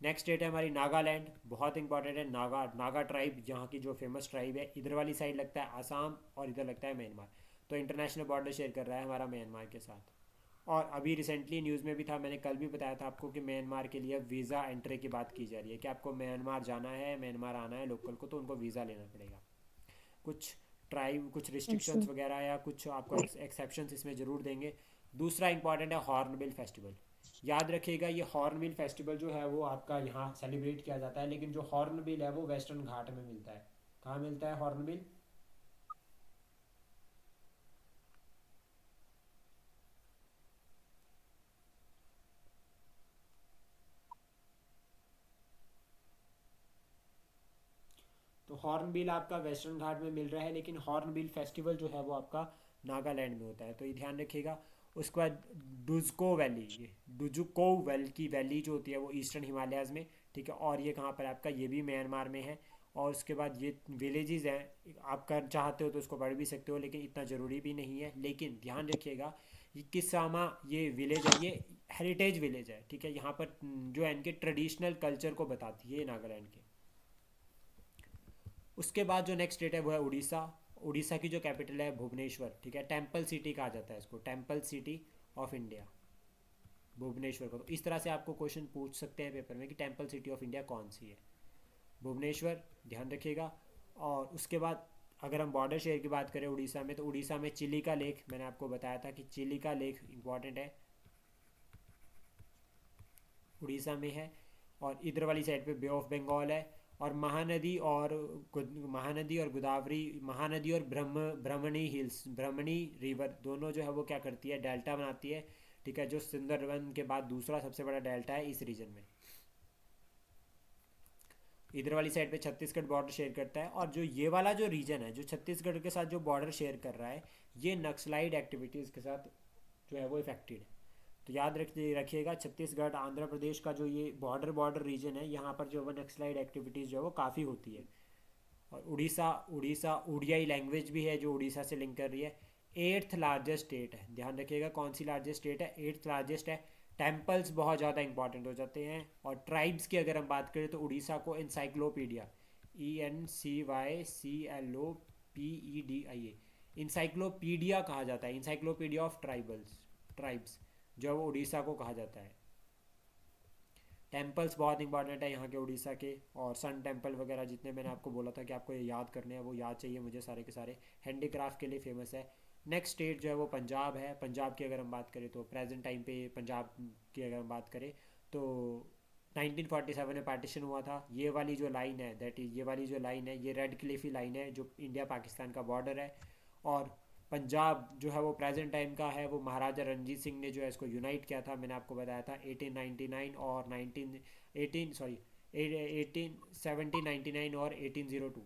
नेक्स्ट स्टेट है हमारी नागालैंड, बहुत इंपॉर्टेंट है। नागा ट्राइब यहाँ की जो फेमस ट्राइब है, इधर वाली साइड लगता है आसाम और इधर लगता है म्यांमार। तो इंटरनेशनल बॉर्डर शेयर कर रहा है हमारा म्यांमार के साथ। और अभी रिसेंटली न्यूज़ में भी था, मैंने कल भी बताया था आपको कि म्यांमार के लिए वीज़ा एंट्री की बात की जा रही है, कि आपको म्यांमार जाना है, म्यांमार आना है लोकल को, तो उनको वीज़ा लेना पड़ेगा। कुछ ट्राइब, कुछ अच्छा। रिस्ट्रिक्शंस वगैरह या कुछ आपको एक्सेप्शंस इसमें ज़रूर देंगे। दूसरा इंपॉर्टेंट है हॉर्नबिल फेस्टिवल। याद रखिएगा, ये हॉर्नबिल फेस्टिवल जो है वो आपका यहाँ सेलिब्रेट किया जाता है, लेकिन जो हॉर्नबिल है वो वेस्टर्न घाट में मिलता है। कहाँ मिलता है हॉर्नबिल? तो हॉर्नबिल आपका वेस्टर्न घाट में मिल रहा है, लेकिन हॉर्नबिल फेस्टिवल जो है वो आपका नागालैंड में होता है, तो ये ध्यान रखिएगा। उसके बाद डुजको वैली, ये डुजुको वैली की वैली जो होती है वो ईस्टर्न हिमालयाज़ में, ठीक है, और ये कहाँ पर आपका, ये भी म्यांमार में है। और उसके बाद ये विलेजेस हैं, आप कर चाहते हो तो उसको पढ़ भी सकते हो, लेकिन इतना ज़रूरी भी नहीं है। लेकिन ध्यान रखिएगा, ये किसामा, ये विलेज है, ये हेरिटेज विलेज है, ठीक है, यहाँ पर जो है इनके ट्रेडिशनल कल्चर को बताती है नागालैंड के। उसके बाद जो नेक्स्ट स्टेट है वो है उड़ीसा। उड़ीसा की जो कैपिटल है भुवनेश्वर, ठीक है, टेम्पल सिटी कहा जाता है इसको, temple city of India, Bhubaneswar को। तो इस तरह से आपको क्वेश्चन पूछ सकते हैं पेपर में कि टेम्पल सिटी ऑफ इंडिया कौन सी है, भुवनेश्वर, ध्यान रखिएगा। और उसके बाद अगर हम बॉर्डर शेयर की बात करें उड़ीसा में, तो उड़ीसा में चिलिका लेक, मैंने आपको बताया था कि चिलिका लेक इंपॉर्टेंट है, उड़ीसा में है। और इधर वाली साइड पे बे ऑफ बंगाल है। और महानदी और गोदावरी, महानदी और ब्रह्मणी हिल्स, ब्रह्मणी रिवर, दोनों जो है वो क्या करती है, डेल्टा बनाती है, ठीक है, जो सुंदरवन के बाद दूसरा सबसे बड़ा डेल्टा है इस रीजन में। इधर वाली साइड पे छत्तीसगढ़ बॉर्डर शेयर करता है, और जो ये वाला जो रीजन है जो छत्तीसगढ़ के साथ जो बॉर्डर शेयर कर रहा है, ये नक्सलाइड एक्टिविटीज़ के साथ जो है वो इफेक्टेड है। तो याद रखिएगा, छत्तीसगढ़ आंध्र प्रदेश का जो ये बॉर्डर रीजन है, यहाँ पर जो है नक्सलाइड एक्टिविटीज़ जो है वो काफ़ी होती है। और उड़ीसा उड़ीसा उड़ियाई लैंग्वेज भी है जो उड़ीसा से लिंक कर रही है। एट्थ लार्जेस्ट स्टेट है, ध्यान रखिएगा कौन सी लार्जेस्ट स्टेट है, एट्थ लार्जेस्ट है। टेम्पल्स बहुत ज़्यादा इंपॉर्टेंट हो जाते हैं। और ट्राइब्स की अगर हम बात करें तो उड़ीसा को इंसाइक्लोपीडिया, ENCYCLO PEDIA, इंसाइक्लोपीडिया कहा जाता है, इंसाइक्लोपीडिया ऑफ ट्राइब्स, जो वो उड़ीसा को कहा जाता है। टेम्पल्स बहुत इंपॉर्टेंट है यहाँ के उड़ीसा के, और सन टेम्पल वगैरह जितने मैंने आपको बोला था कि आपको ये याद करने हैं वो याद चाहिए मुझे सारे के सारे। हैंडीक्राफ्ट के लिए फेमस है। नेक्स्ट स्टेट जो है वो पंजाब है। पंजाब की अगर हम बात करें तो प्रेजेंट टाइम पे पंजाब की अगर हम बात करें तो 1947 में पार्टीशन हुआ था। ये वाली जो लाइन है दैट इज़, ये वाली जो लाइन है ये रेड क्लिफी लाइन है जो इंडिया पाकिस्तान का बॉर्डर है। और पंजाब जो है वो प्रेजेंट टाइम का है, वो महाराजा रणजीत सिंह ने जो है इसको यूनाइट किया था, मैंने आपको बताया था 1899 और 1799 और 1802,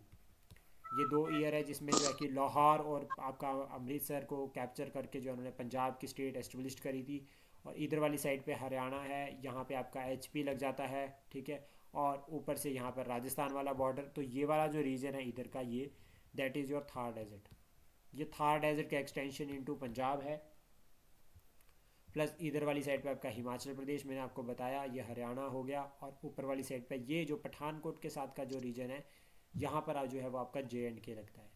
ये 2 ईयर है जिसमें जो है कि लाहौर और आपका अमृतसर को कैप्चर करके जो उन्होंने पंजाब की स्टेट एस्टेब्लिश करी थी। और इधर वाली साइड पे हरियाणा है, यहाँ पे आपका HP लग जाता है, ठीक है। और ऊपर से यहाँ पर राजस्थान वाला बॉर्डर, तो ये वाला जो रीजन है इधर का ये that is your Thar desert. ये थार डेजर्ट का एक्सटेंशन इनटू पंजाब है। प्लस इधर वाली साइड पे आपका हिमाचल प्रदेश मैंने आपको बताया, ये हरियाणा हो गया। और ऊपर वाली साइड पे ये जो पठानकोट के साथ का जो रीजन है यहाँ पर जो है वो आपका JNK लगता है।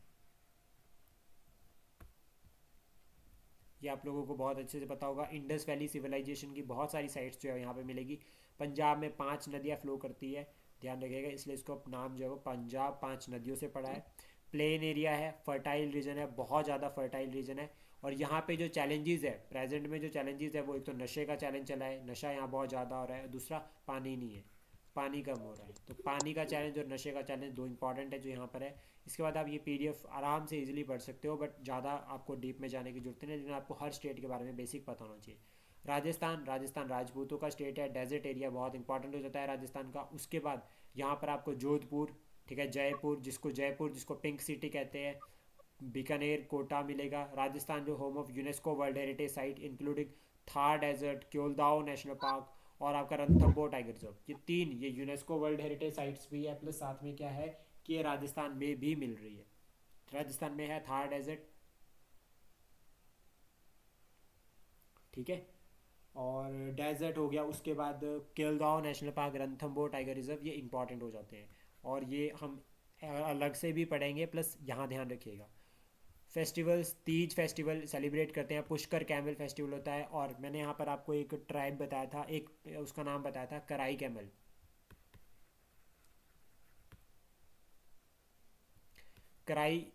ये आप लोगों को बहुत अच्छे से पता होगा। इंडस वैली सिविलाइजेशन की बहुत सारी साइट्स जो है यहाँ पे मिलेगी। पंजाब में 5 नदियाँ फ्लो करती है, ध्यान रखिएगा, इसलिए इसको नाम जो है वो पंजाब 5 नदियों से पड़ा है। प्लेन एरिया है, फर्टाइल रीजन है, बहुत ज़्यादा फर्टाइल रीजन है। और यहाँ पे जो चैलेंजेस है प्रेजेंट में, जो चैलेंजेस है वो एक तो नशे का चैलेंज चला है, नशा यहाँ बहुत ज़्यादा हो रहा है। दूसरा पानी नहीं है, पानी कम हो रहा है। तो पानी का चैलेंज और नशे का चैलेंज 2 इंपॉर्टेंट है जो यहाँ पर है। इसके बाद आप ये PDF आराम से इजीली पढ़ सकते हो, बट ज़्यादा आपको डीप में जाने की जरूरत नहीं है, लेकिन आपको हर स्टेट के बारे में बेसिक पता होना चाहिए। राजस्थान राजपूतों का स्टेट है, डेजर्ट एरिया बहुत इंपॉर्टेंट हो जाता है राजस्थान का। उसके बाद यहाँ पर आपको जोधपुर, ठीक है, जयपुर जिसको पिंक सिटी कहते हैं, बीकानेर, कोटा मिलेगा। राजस्थान जो home of UNESCO world heritage site including Thar desert, Keoladeo national park और आपका रणथंबोर टाइगर रिजर्व, ये 3 ये यूनेस्को वर्ल्ड हेरिटेज साइट्स भी है। प्लस साथ में क्या है कि ये राजस्थान में भी मिल रही है। राजस्थान में है थार डेजर्ट, ठीक है, और डेजर्ट हो गया। उसके बाद केलगांव national park, Ranthambore tiger reserve, ये इंपॉर्टेंट हो जाते हैं और ये हम अलग से भी पढ़ेंगे। प्लस यहाँ ध्यान रखिएगा फेस्टिवल्स, तीज फेस्टिवल सेलिब्रेट करते हैं, पुष्कर कैमल फेस्टिवल होता है। और मैंने यहाँ पर आपको एक ट्राइब बताया था, एक उसका नाम बताया था कराई कैमल। कराई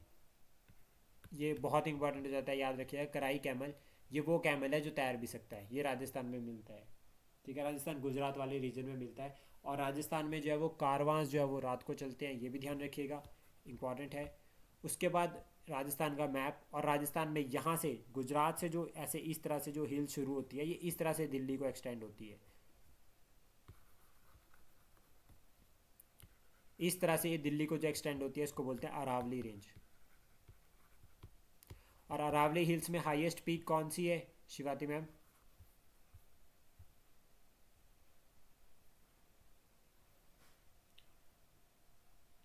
ये बहुत इंपॉर्टेंट हो जाता है, याद रखिएगा। कराई कैमल ये वो कैमल है जो तैर भी सकता है, ये राजस्थान में मिलता है, ठीक है, राजस्थान गुजरात वाले रीजन में मिलता है। और राजस्थान में जो है वो कारवांस जो है वो रात को चलते हैं, ये भी ध्यान रखिएगा, इंपॉर्टेंट है। उसके बाद राजस्थान का मैप, और राजस्थान में यहाँ से गुजरात से जो ऐसे इस तरह से जो हिल शुरू होती है, ये इस तरह से दिल्ली को एक्सटेंड होती है, इस तरह से ये दिल्ली को जो एक्सटेंड होती है इसको बोलते हैं अरावली रेंज। और अरावली हिल्स में हाईएस्ट पीक कौन सी है शिवाती मैम?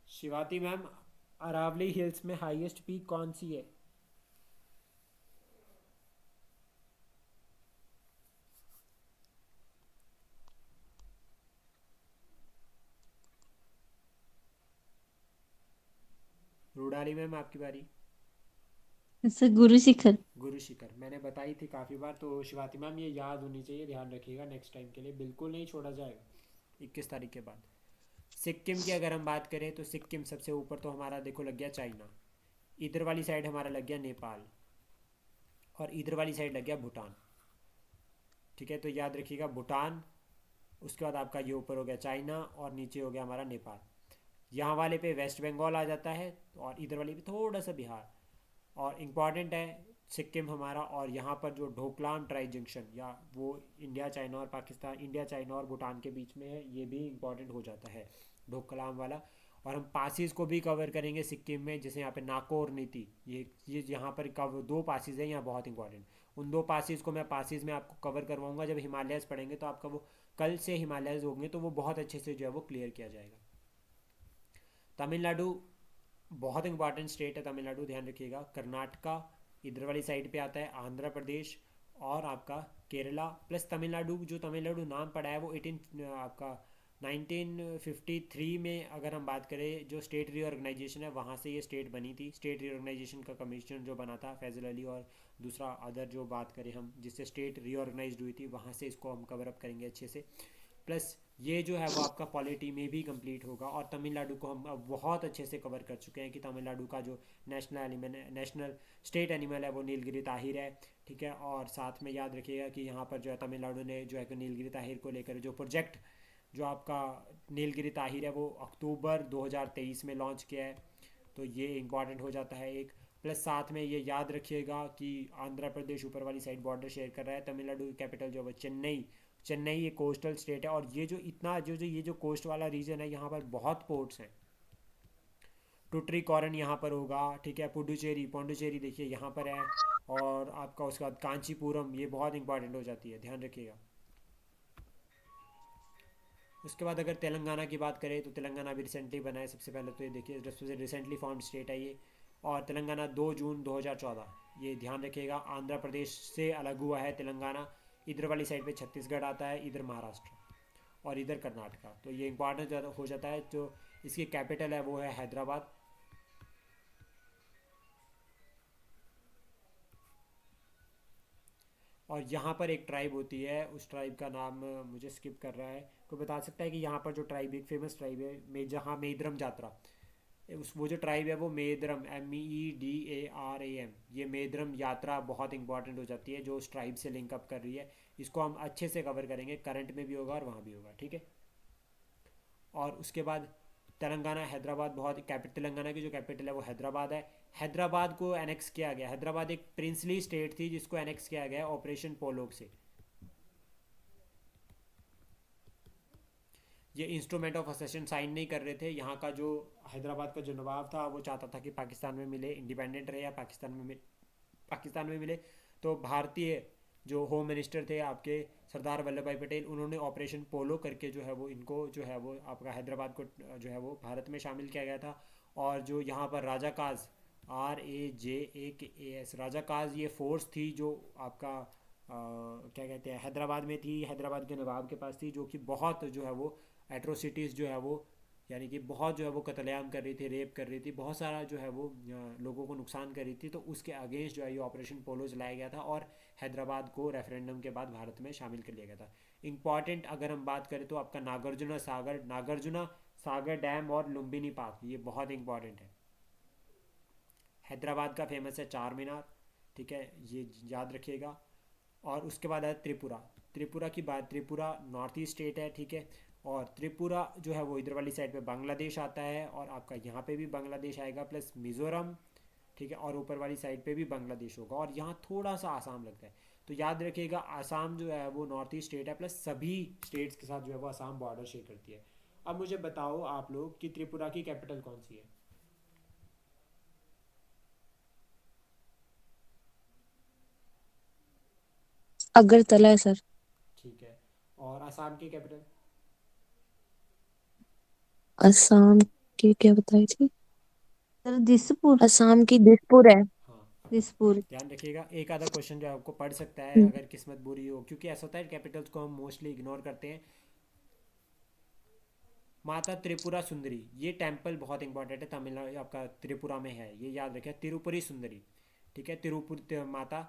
शिवाती मैम, अरावली हिल्स में हाईएस्ट पीक कौन सी है? रूडाली मैम आपकी बारी। सर गुरु शिखर। गुरु शिखर मैंने बताई थी काफ़ी बार, तो शिवाती मैम ये याद होनी चाहिए, ध्यान रखिएगा, नेक्स्ट टाइम के लिए बिल्कुल नहीं छोड़ा जाएगा 21 तारीख के बाद। सिक्किम की अगर हम बात करें तो सिक्किम सबसे ऊपर तो हमारा देखो लग गया चाइना, इधर वाली साइड हमारा लग गया नेपाल, और इधर वाली साइड लग गया भूटान, ठीक है। तो याद रखिएगा भूटान, उसके बाद आपका ये ऊपर हो गया चाइना और नीचे हो गया हमारा नेपाल। यहाँ वाले पे वेस्ट बंगाल आ जाता है और इधर वाले पे थोड़ा सा बिहार। और इम्पॉर्टेंट है सिक्किम हमारा, और यहाँ पर जो ढोकलाम ट्राई जंक्शन या वो इंडिया चाइना और पाकिस्तान, इंडिया चाइना और भूटान के बीच में है, ये भी इम्पॉर्टेंट हो जाता है ढोकलाम वाला। और हम पासिस को भी कवर करेंगे सिक्किम में, जैसे यहाँ पे नाको और नीति, ये यहाँ पर कवर 2 पासिस हैं यहाँ बहुत इंपॉर्टेंट। उन 2 पासिस को मैं पासिस में आपको कवर करवाऊँगा जब हिमालयस पढ़ेंगे, तो आपका वो कल से हिमालयस होंगे तो वो बहुत अच्छे से जो है वो क्लियर किया जाएगा। तमिलनाडु बहुत इंपॉर्टेंट स्टेट है तमिलनाडु, ध्यान रखिएगा। कर्नाटका इधर वाली साइड पे आता है, आंध्र प्रदेश और आपका केरला। प्लस तमिलनाडु, जो तमिलनाडु नाम पड़ा है वो 18 आपका 1953 में अगर हम बात करें, जो स्टेट रीऑर्गेनाइजेशन है वहाँ से ये स्टेट बनी थी। स्टेट रीऑर्गेनाइजेशन का कमीशन जो बना था फैज़ल अली, और दूसरा अदर जो बात करें हम जिससे स्टेट रीऑर्गेनाइज्ड हुई थी, वहाँ से इसको हम कवर अप करेंगे अच्छे से। प्लस ये जो है वो आपका पॉलिटी में भी कंप्लीट होगा। और तमिलनाडु को हम अब बहुत अच्छे से कवर कर चुके हैं कि तमिलनाडु का जो नेशनल स्टेट एनिमल है वो नीलगिरी ताहिर है। ठीक है, और साथ में याद रखिएगा कि यहाँ पर जो है तमिलनाडु ने जो है कि नीलगिरी ताहिर को लेकर जो प्रोजेक्ट जो आपका नीलगिरी ताहिर है वो अक्टूबर 2023 में लॉन्च किया है। तो ये इम्पॉर्टेंट हो जाता है एक। प्लस साथ में ये याद रखिएगा कि आंध्र प्रदेश ऊपर वाली साइड बॉर्डर शेयर कर रहा है। तमिलनाडु की कैपिटल जो है चेन्नई। चेन्नई ये कोस्टल स्टेट है, और ये जो इतना जो ये जो कोस्ट वाला रीजन है यहाँ पर बहुत पोर्ट्स हैं। टुट्रीकॉरन यहाँ पर होगा। ठीक है, पुडुचेरी पौंडुचेरी देखिए यहाँ पर है। और आपका उसके बाद कांचीपुरम, ये बहुत इंपॉर्टेंट हो जाती है, ध्यान रखिएगा। उसके बाद अगर तेलंगाना की बात करें तो तेलंगाना भी रिसेंटली बना है। सबसे पहले तो ये देखिए रिसेंटली फॉर्म स्टेट है ये। और तेलंगाना 2 जून 2014, ये ध्यान रखिएगा। आंध्र प्रदेश से अलग हुआ है तेलंगाना। इधर वाली साइड पे छत्तीसगढ़ आता है, इधर महाराष्ट्र और इधर कर्नाटका। तो ये इंपॉर्टेंट हो जाता है। जो इसकी कैपिटल है वो है हैदराबाद। और यहाँ पर एक ट्राइब होती है, उस ट्राइब का नाम मुझे स्किप कर रहा है। कोई बता सकता है कि यहाँ पर जो ट्राइब एक फेमस ट्राइब है जहाँ मेदरम जात्रा, उस वो जो ट्राइब है वो मेदरम MEEDARAM, ये मेदरम यात्रा बहुत इंपॉर्टेंट हो जाती है जो उस ट्राइब से लिंक अप कर रही है। इसको हम अच्छे से कवर करेंगे, करंट में भी होगा और वहाँ भी होगा। ठीक है, और उसके बाद तेलंगाना हैदराबाद, बहुत तेलंगाना की जो कैपिटल है वो हैदराबाद है। हैदराबाद को एनेक्स किया गया। हैदराबाद एक प्रिंसली स्टेट थी जिसको एनेक्स किया गया ऑपरेशन पोलोग से। ये इंस्ट्रूमेंट ऑफ असेशन साइन नहीं कर रहे थे। यहाँ का जो हैदराबाद का जो नवाब था वो चाहता था कि पाकिस्तान में मिले, इंडिपेंडेंट रहे या पाकिस्तान में मिले। तो भारतीय जो होम मिनिस्टर थे आपके सरदार वल्लभ भाई पटेल, उन्होंने ऑपरेशन पोलो करके जो है वो इनको जो है वो आपका हैदराबाद को जो है वो भारत में शामिल किया गया था। और जो यहाँ पर राजा काज, RAJAKAS, राजा काज ये फोर्स थी जो आपका क्या कहते हैं हैदराबाद में थी, हैदराबाद के नवाब के पास थी, जो कि बहुत जो है वो एट्रोसिटीज़ जो है वो यानी कि बहुत जो है वो कत्लेआम कर रही थी, रेप कर रही थी, बहुत सारा जो है वो लोगों को नुकसान कर रही थी। तो उसके अगेंस्ट जो है ये ऑपरेशन पोलो चलाया गया था और हैदराबाद को रेफरेंडम के बाद भारत में शामिल कर लिया गया था। इंपॉर्टेंट अगर हम बात करें तो आपका नागार्जुना सागर डैम और लुम्बिनी पार्क, ये बहुत इंपॉर्टेंट है। हैदराबाद का फेमस है चार मीनार। ठीक है, ये याद रखिएगा। और उसके बाद है त्रिपुरा। त्रिपुरा की बात, त्रिपुरा नॉर्थ ईस्ट स्टेट है। ठीक है, और त्रिपुरा जो है वो इधर वाली साइड पे बांग्लादेश आता है, और आपका यहाँ पे भी बांग्लादेश आएगा, प्लस मिज़ोरम। ठीक है, और ऊपर वाली साइड पे भी बांग्लादेश होगा, और यहाँ थोड़ा सा आसाम लगता है। तो याद रखिएगा आसाम जो है वो नॉर्थ ईस्ट स्टेट है, प्लस सभी स्टेट्स के साथ जो है वो आसाम बॉर्डर शेयर करती है। अब मुझे बताओ आप लोग कि त्रिपुरा की कैपिटल कौन सी है। अगरतला है सर। ठीक है, और आसाम की कैपिटल। असम की क्या बताई थी? सर दिसपुर। असम की दिसपुर है। हाँ, दिसपुर। ध्यान रखिएगा एक आधा क्वेश्चन जो है आपको पढ़ सकता है हम्म। अगर किस्मत बुरी हो, क्योंकि ऐसा होता है कैपिटल्स को हम मोस्टली इग्नोर करते हैं। माता त्रिपुरा सुंदरी, ये टेम्पल बहुत इंपॉर्टेंट है, तमिलनाडु आपका त्रिपुरा में है, ये याद रखें, तिरुपुरी सुंदरी। ठीक है, माता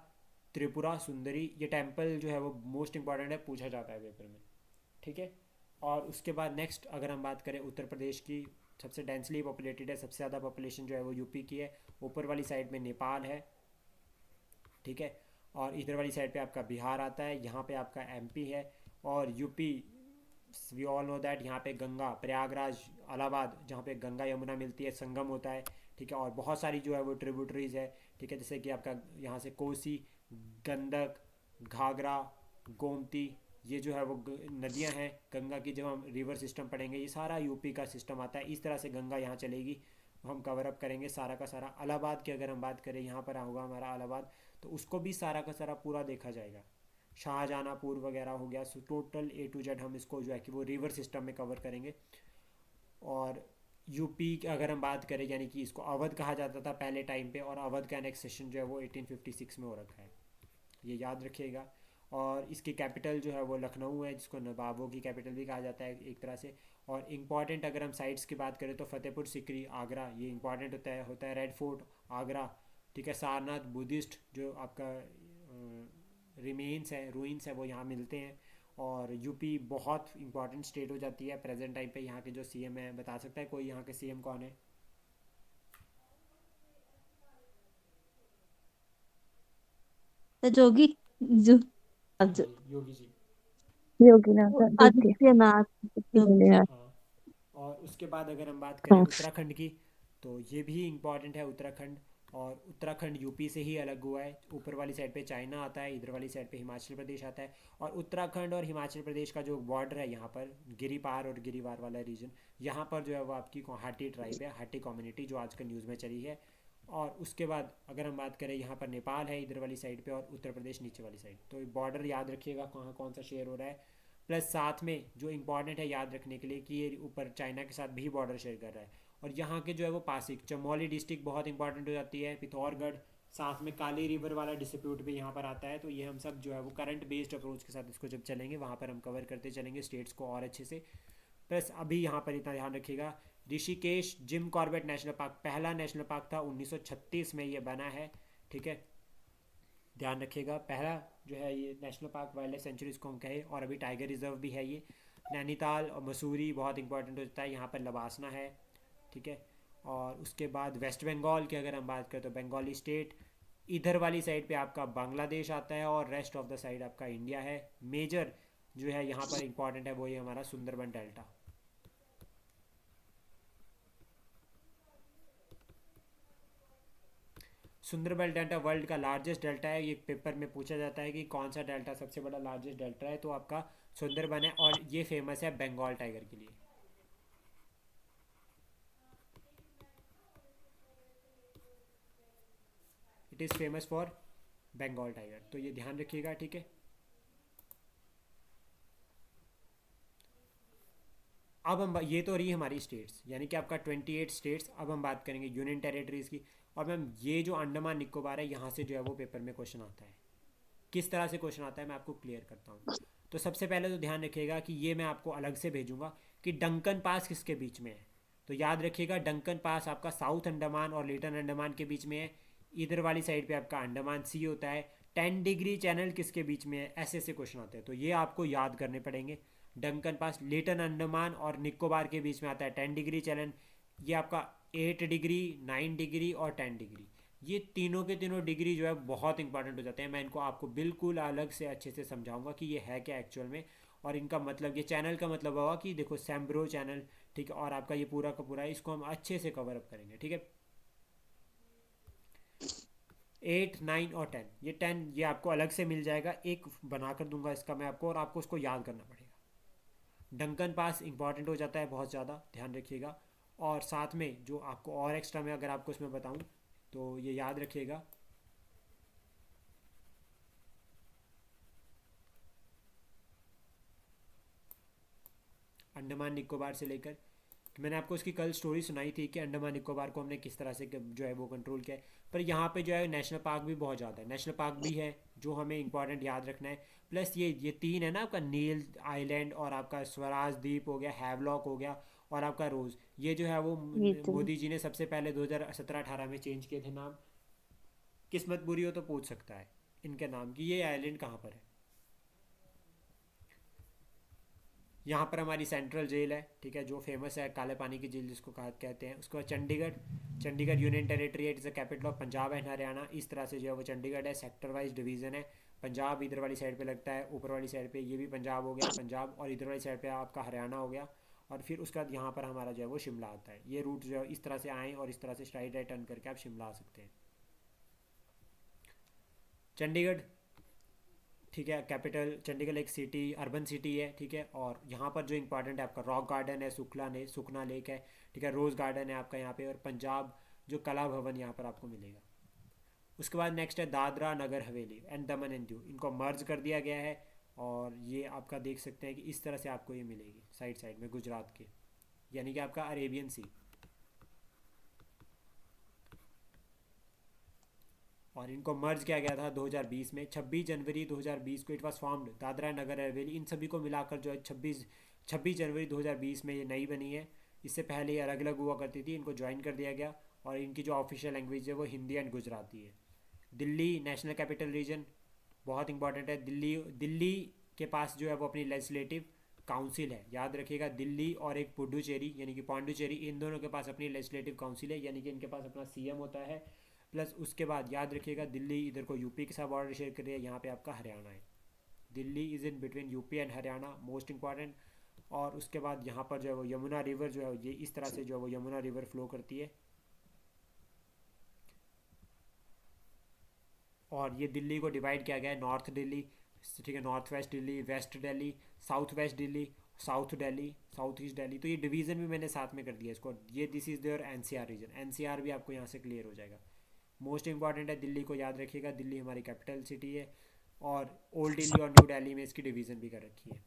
त्रिपुरा सुंदरी, ये टेम्पल जो है वो मोस्ट इंपॉर्टेंट है, पूछा जाता है पेपर में। ठीक है, और उसके बाद नेक्स्ट अगर हम बात करें उत्तर प्रदेश की, सबसे डेंसली पॉपुलेटेड है, सबसे ज़्यादा पॉपुलेशन जो है वो यूपी की है। ऊपर वाली साइड में नेपाल है। ठीक है, और इधर वाली साइड पे आपका बिहार आता है, यहाँ पे आपका MP है। और UP, we all know that, यहाँ पे गंगा, प्रयागराज, इलाहाबाद, जहाँ पे गंगा यमुना मिलती है, संगम होता है। ठीक है, और बहुत सारी जो है वो ट्रिब्यूटरीज है। ठीक है, जैसे कि आपका यहाँ से कोसी, गंडक, घाघरा, गोमती, ये जो है वो नदियाँ हैं गंगा की। जब हम रिवर सिस्टम पढ़ेंगे ये सारा यूपी का सिस्टम आता है, इस तरह से गंगा यहाँ चलेगी। हम कवर अप करेंगे सारा का सारा। इलाहाबाद की अगर हम बात करें, यहाँ पर होगा हमारा इलाहाबाद, तो उसको भी सारा का सारा पूरा देखा जाएगा। शाहजहानापुर वगैरह हो गया। So total A to Z हम इसको जो है कि वो रिवर सिस्टम में कवर करेंगे। और यूपी की अगर हम बात करें, यानी कि इसको अवध कहा जाता था पहले टाइम पे, और अवध का एनेक्सेशन जो है वो 1856 में हो रखा है, ये याद रखिएगा। और इसकी कैपिटल जो है वो लखनऊ है, जिसको नवाबों की कैपिटल भी कहा जाता है एक तरह से। और इम्पॉर्टेंट अगर हम साइट्स की बात करें तो फतेहपुर सिकरी आगरा, ये इंपॉर्टेंट होता है रेड फोर्ट आगरा, ठीक है। सारनाथ बुद्धिस्ट जो आपका रिमेन्स है, रूइंस है, वो यहाँ मिलते हैं। और यूपी बहुत इंपॉर्टेंट स्टेट हो जाती है प्रेजेंट टाइम पे। यहाँ के जो सीएम है, बता सकता है कोई यहाँ के सीएम कौन है? तो जोगी, जो हाँ जी, योगी जी। योगीनाथ आदित्य। आदित्यनाथ योगी। यार। हाँ। और उसके बाद अगर हम बात करें हाँ। उत्तराखंड की, तो ये भी इम्पॉर्टेंट है उत्तराखंड। और उत्तराखंड यूपी से ही अलग हुआ है। ऊपर वाली साइड पे चाइना आता है, इधर वाली साइड पे हिमाचल प्रदेश आता है। और उत्तराखंड और हिमाचल प्रदेश का जो बॉर्डर है यहाँ पर, गिरिपार और गिरिवार वाला रीजन, यहाँ पर जो है वो आपकी हाटी ट्राइब है, हाटी कम्युनिटी, जो आजकल न्यूज़ में चली है। और उसके बाद अगर हम बात करें, यहाँ पर नेपाल है इधर वाली साइड पे, और उत्तर प्रदेश नीचे वाली साइड। तो बॉर्डर याद रखिएगा कहाँ कौन सा शेयर हो रहा है। प्लस साथ में जो इंपॉर्टेंट है याद रखने के लिए कि ये ऊपर चाइना के साथ भी बॉर्डर शेयर कर रहा है। और यहाँ के जो है वो पासिक चमोली डिस्ट्रिक्ट बहुत इंपॉर्टेंट हो जाती है, पिथौरगढ़, साथ में काली रिवर वाला डिस्प्यूट भी यहाँ पर आता है। तो ये हम सब जो है वो करंट बेस्ड अप्रोच के साथ इसको जब चलेंगे वहाँ पर हम कवर करते चलेंगे स्टेट्स को और अच्छे से। प्लस अभी यहाँ पर इतना ध्यान रखिएगा, Rishikesh Jim Corbett national park पहला नेशनल पार्क था, 1936 में ये बना है, ठीक है। ध्यान रखिएगा, पहला जो है ये national park wild life sanctuary इसको हम कहें। और अभी टाइगर रिजर्व भी है ये। नैनीताल और मसूरी बहुत इंपॉर्टेंट होता है, यहाँ पर लबासना है, ठीक है। और उसके बाद वेस्ट बंगाल की अगर हम बात करें तो बंगाली स्टेट, इधर वाली साइड पे आपका बांग्लादेश आता है, और रेस्ट ऑफ द साइड आपका इंडिया है। मेजर जो है यहाँ पर इंपॉर्टेंट है वो ये हमारा Sundarban delta. Sundarban delta world का लार्जेस्ट डेल्टा है। ये पेपर में पूछा जाता है कि कौन सा डेल्टा सबसे बड़ा लार्जेस्ट डेल्टा है, तो आपका सुंदरबन है। और ये फेमस है बंगाल टाइगर के लिए। It is famous for Bengal tiger, तो ये ध्यान रखिएगा, ठीक है। अब हम ये तो रही हमारी स्टेट्स, यानी कि आपका 28 स्टेट्स। अब हम बात करेंगे यूनियन टेरिटरीज़ की। और मैम ये जो अंडमान निकोबार है, यहाँ से जो है वो पेपर में क्वेश्चन आता है। किस तरह से क्वेश्चन आता है मैं आपको क्लियर करता हूँ। तो सबसे पहले तो ध्यान रखिएगा कि ये मैं आपको अलग से भेजूंगा कि डंकन पास किसके बीच में है। तो याद रखिएगा डंकन पास आपका साउथ अंडमान और लिटिल अंडमान के बीच में है। इधर वाली साइड पे आपका अंडमान सी होता है। 10 डिग्री चैनल किसके बीच में है, ऐसे ऐसे क्वेश्चन आते हैं, तो ये आपको याद करने पड़ेंगे। डंकन पास लिटिल अंडमान और निकोबार के बीच में आता है 10 डिग्री चैनल। ये आपका 8 डिग्री, 9 डिग्री और 10 डिग्री, ये तीनों के तीनों डिग्री जो है बहुत इंपॉर्टेंट हो जाते हैं। मैं इनको आपको बिल्कुल अलग से अच्छे से समझाऊंगा कि ये है क्या एक्चुअल में। और इनका मतलब, ये चैनल का मतलब होगा कि देखो सैम्ब्रो चैनल, ठीक है। और आपका ये पूरा का पूरा है, इसको हम अच्छे से कवर अप करेंगे, ठीक है। 8, 9 और 10, ये 10 ये आपको अलग से मिल जाएगा, एक बना कर दूंगा इसका मैं आपको, और आपको उसको याद करना पड़ेगा। डंकन पास इंपॉर्टेंट हो जाता है बहुत ज़्यादा, ध्यान रखिएगा। और साथ में जो आपको और एक्स्ट्रा में अगर आपको इसमें बताऊं, तो ये याद रखिएगा, अंडमान निकोबार से लेकर, मैंने आपको उसकी कल स्टोरी सुनाई थी कि अंडमान निकोबार को हमने किस तरह से जो है वो कंट्रोल किया है। पर यहाँ पे जो है नेशनल पार्क भी बहुत ज़्यादा है, नेशनल पार्क भी है जो हमें इंपॉर्टेंट याद रखना है। प्लस ये तीन है ना, आपका नील आइलैंड और आपका स्वराज द्वीप हो गया, हैवलॉक हो गया, और आपका रोज़, ये जो है वो ये तो मोदी जी ने सबसे पहले 2017-18 में चेंज किए थे नाम। किस्मत बुरी हो तो पूछ सकता है इनके नाम की। ये आइलैंड कहाँ पर है? यहाँ पर हमारी सेंट्रल जेल है, ठीक है, जो फेमस है काले पानी की जेल जिसको कहते हैं। उसके बाद चंडीगढ़, चंडीगढ़ यूनियन टेरिटरी है, it's the capital of Punjab and Haryana. इस तरह से जो है वो चंडीगढ़ है, सेक्टर वाइज डिवीजन है। पंजाब इधर वाली साइड पे लगता है, ऊपर वाली साइड पे ये भी पंजाब हो गया पंजाब, और इधर वाली साइड पे आपका हरियाणा हो गया। और फिर उसके बाद यहाँ पर हमारा जो है वो शिमला आता है। ये रूट जो है इस तरह से आएँ और इस तरह से स्ट्राइट राइट टर्न करके आप शिमला आ सकते हैं। चंडीगढ़, ठीक है, कैपिटल चंडीगढ़ एक सिटी, अर्बन सिटी है, ठीक है। और यहाँ पर जो इंपॉर्टेंट है आपका रॉक गार्डन है, सुखना लेक है, ठीक है, रोज़ गार्डन है आपका यहाँ पे, और पंजाब जो कला भवन यहाँ पर आपको मिलेगा। उसके बाद नेक्स्ट है Dadra Nagar Haveli and Daman and Diu, इनको मर्ज कर दिया गया है। और ये आपका देख सकते हैं कि इस तरह से आपको ये मिलेगी साइड साइड में गुजरात के, यानी कि आपका अरेबियन सी। और इनको मर्ज किया गया था 2020 में। 26 जनवरी 2020 को it was formed, Dadra Nagar Haveli. इन सभी को मिलाकर जो है 26 जनवरी 2020 में ये नई बनी है। इससे पहले ये अलग अलग हुआ करती थी, इनको ज्वाइन कर दिया गया। और इनकी जो ऑफिशियल लैंग्वेज है वो हिंदी एंड गुजराती है। दिल्ली नेशनल कैपिटल रीजन बहुत इंपॉर्टेंट है। दिल्ली दिल्ली के पास जो है वो अपनी लेजिस्लेटिव काउंसिल है, याद रखिएगा। दिल्ली और एक पुडुचेरी यानी कि पांडुचेरी, इन दोनों के पास अपनी लेजिस्लेटिव काउंसिल है, यानी कि इनके पास अपना सीएम होता है। प्लस उसके बाद याद रखिएगा दिल्ली इधर को यूपी के साथ बॉर्डर शेयर कर रही है, यहाँ पे आपका हरियाणा है। Delhi is in between UP and Haryana, most important. और उसके बाद यहाँ पर जो है वो यमुना रिवर जो है ये इस तरह से जो है वो यमुना रिवर फ्लो करती है। और ये दिल्ली को डिवाइड किया गया है, नॉर्थ दिल्ली, ठीक है, north west Delhi, west Delhi, south west Delhi, south Delhi, south east Delhi. तो ये डिवीज़न भी मैंने साथ में कर दिया इसको। ये this is their NCR region, NCR भी आपको यहाँ से क्लियर हो जाएगा। मोस्ट इंपॉर्टेंट है, दिल्ली को याद रखिएगा, दिल्ली हमारी कैपिटल सिटी है। और ओल्ड दिल्ली और न्यू दिल्ली में इसकी डिवीज़न भी कर रखी है।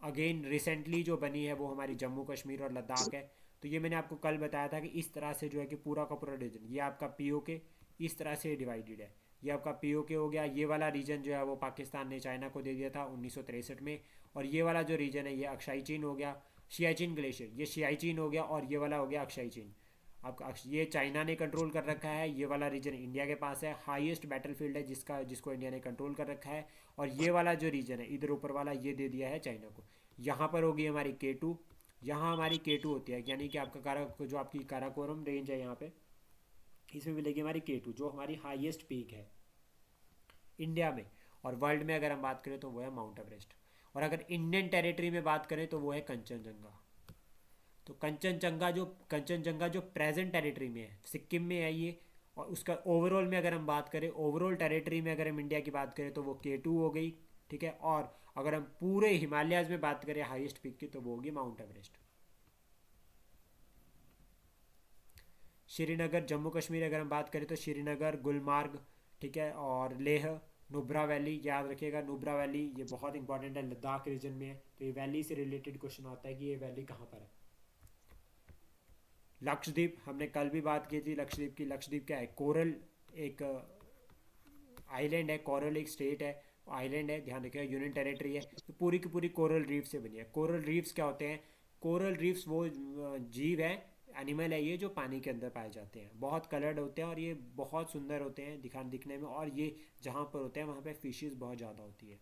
अगेन रिसेंटली जो बनी है वो हमारी जम्मू कश्मीर और लद्दाख है। तो ये मैंने आपको कल बताया था कि इस तरह से जो है कि पूरा का पूरा रीजन, ये आपका पीओके इस तरह से डिवाइडेड है। ये आपका पीओके हो गया। ये वाला रीजन जो है वो पाकिस्तान ने चाइना को दे दिया था 1963 में। और ये वाला जो रीजन है ये अक्षाई चीन हो गया, शियाचिन ग्लेशियर, ये शियाई चीन हो गया। और ये वाला हो गया अक्षाई चीन। अब ये चाइना ने कंट्रोल कर रखा है। ये वाला रीजन इंडिया के पास है, हाईएस्ट बैटलफील्ड है जिसको इंडिया ने कंट्रोल कर रखा है। और ये वाला जो रीजन है इधर ऊपर वाला ये दे दिया है चाइना को। यहाँ पर होगी हमारी K2, यहाँ हमारी K2 होती है, यानी कि आपका जो आपकी काराकोरम रेंज है यहाँ पे, इसमें मिलेगी हमारी K2 जो हमारी हाईएस्ट पीक है इंडिया में। और वर्ल्ड में अगर हम बात करें तो वो है माउंट एवरेस्ट। और अगर इंडियन टेरिटरी में बात करें तो वो है कंचनजंगा। तो कंचनजंगा जो प्रेजेंट टेरिटरी में है, सिक्किम में है ये। और उसका ओवरऑल में अगर हम बात करें, ओवरऑल टेरिटरी में अगर हम इंडिया की बात करें तो वो K2 हो गई, ठीक है। और अगर हम पूरे हिमालयाज में बात करें हाईएस्ट पीक की तो वो होगी माउंट एवरेस्ट। श्रीनगर जम्मू कश्मीर अगर हम बात करें तो श्रीनगर, गुलमार्ग, ठीक है, और लेह, नुब्रा वैली, याद रखिएगा नुब्रा वैली ये बहुत इंपॉर्टेंट है, लद्दाख रीजन में है। तो ये वैली से रिलेटेड क्वेश्चन आता है कि ये वैली कहाँ पर है। लक्षद्वीप हमने कल भी बात की थी लक्षद्वीप की। लक्षद्वीप क्या है, कोरल एक आइलैंड है, कोरल एक स्टेट है, आइलैंड है, ध्यान रखिएगा, यूनियन टेरिटरी है। तो पूरी की पूरी कोरल रीफ से बनी है। कोरल रीफ्स क्या होते हैं, कोरल रीफ्स वो जीव है, एनिमल है ये, जो पानी के अंदर पाए जाते हैं। बहुत कलर्ड होते हैं और ये बहुत सुंदर होते हैं दिखने में। और ये जहाँ पर होते हैं वहाँ पे फिशेस बहुत ज़्यादा होती है।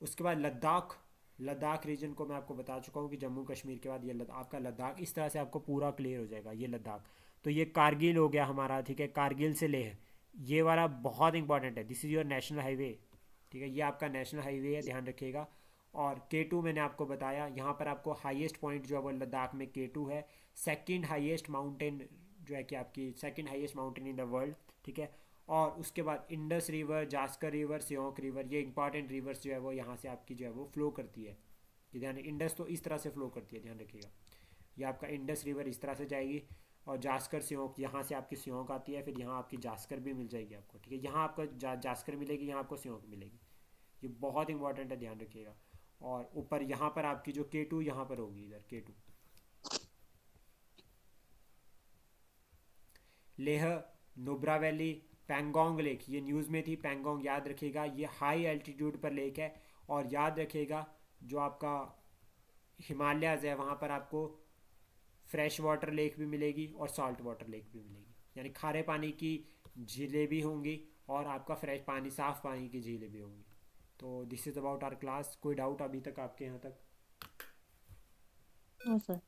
उसके बाद लद्दाख, लद्दाख रीजन को मैं आपको बता चुका हूँ कि जम्मू कश्मीर के बाद ये आपका लद्दाख, इस तरह से आपको पूरा क्लियर हो जाएगा ये लद्दाख। तो ये कारगिल हो गया हमारा, ठीक है, कारगिल से लेह, ये वाला बहुत इंपॉर्टेंट है, this is your national highway, ठीक है, ये आपका नेशनल हाईवे है, ध्यान रखिएगा। और K2 मैंने आपको बताया, यहाँ पर आपको हाईएस्ट पॉइंट जो है वो लद्दाख में K2 है। सेकंड हाईएस्ट माउंटेन जो है कि आपकी second highest mountain in the world, ठीक है। और उसके बाद Indus river, Zanskar river, Shyok river, ये इंपॉर्टेंट रिवर्स जो है वो यहाँ से आपकी जो है वो फ्लो करती है। ये ध्यान, इंडस तो इस तरह से फ्लो करती है, ध्यान रखिएगा। ये आपका इंडस रिवर इस तरह से जाएगी। और जास्कर सियोंक, यहाँ से आपकी सियोंक आती है, फिर यहाँ आपकी जास्कर भी मिल जाएगी आपको, ठीक है। यहाँ आपको जास्कर मिलेगी, यहाँ आपको सियोंक मिलेगी। ये बहुत इंपॉर्टेंट है, ध्यान रखिएगा। और ऊपर यहाँ पर आपकी जो K2 यहाँ पर होगी, इधर K2। Leh, Nubra valley, Pangong lake, ये न्यूज़ में थी, पैंगोंग याद रखिएगा, ये हाई एल्टीट्यूड पर लेक है। और याद रखिएगा जो आपका हिमालयाज है वहाँ पर आपको फ्रेश वाटर लेक भी मिलेगी और सॉल्ट वाटर लेक भी मिलेगी, यानी खारे पानी की झीलें भी होंगी और आपका फ्रेश पानी, साफ़ पानी की झीलें भी होंगी। तो this is about our class. कोई डाउट अभी तक आपके यहाँ तक? हाँ सर।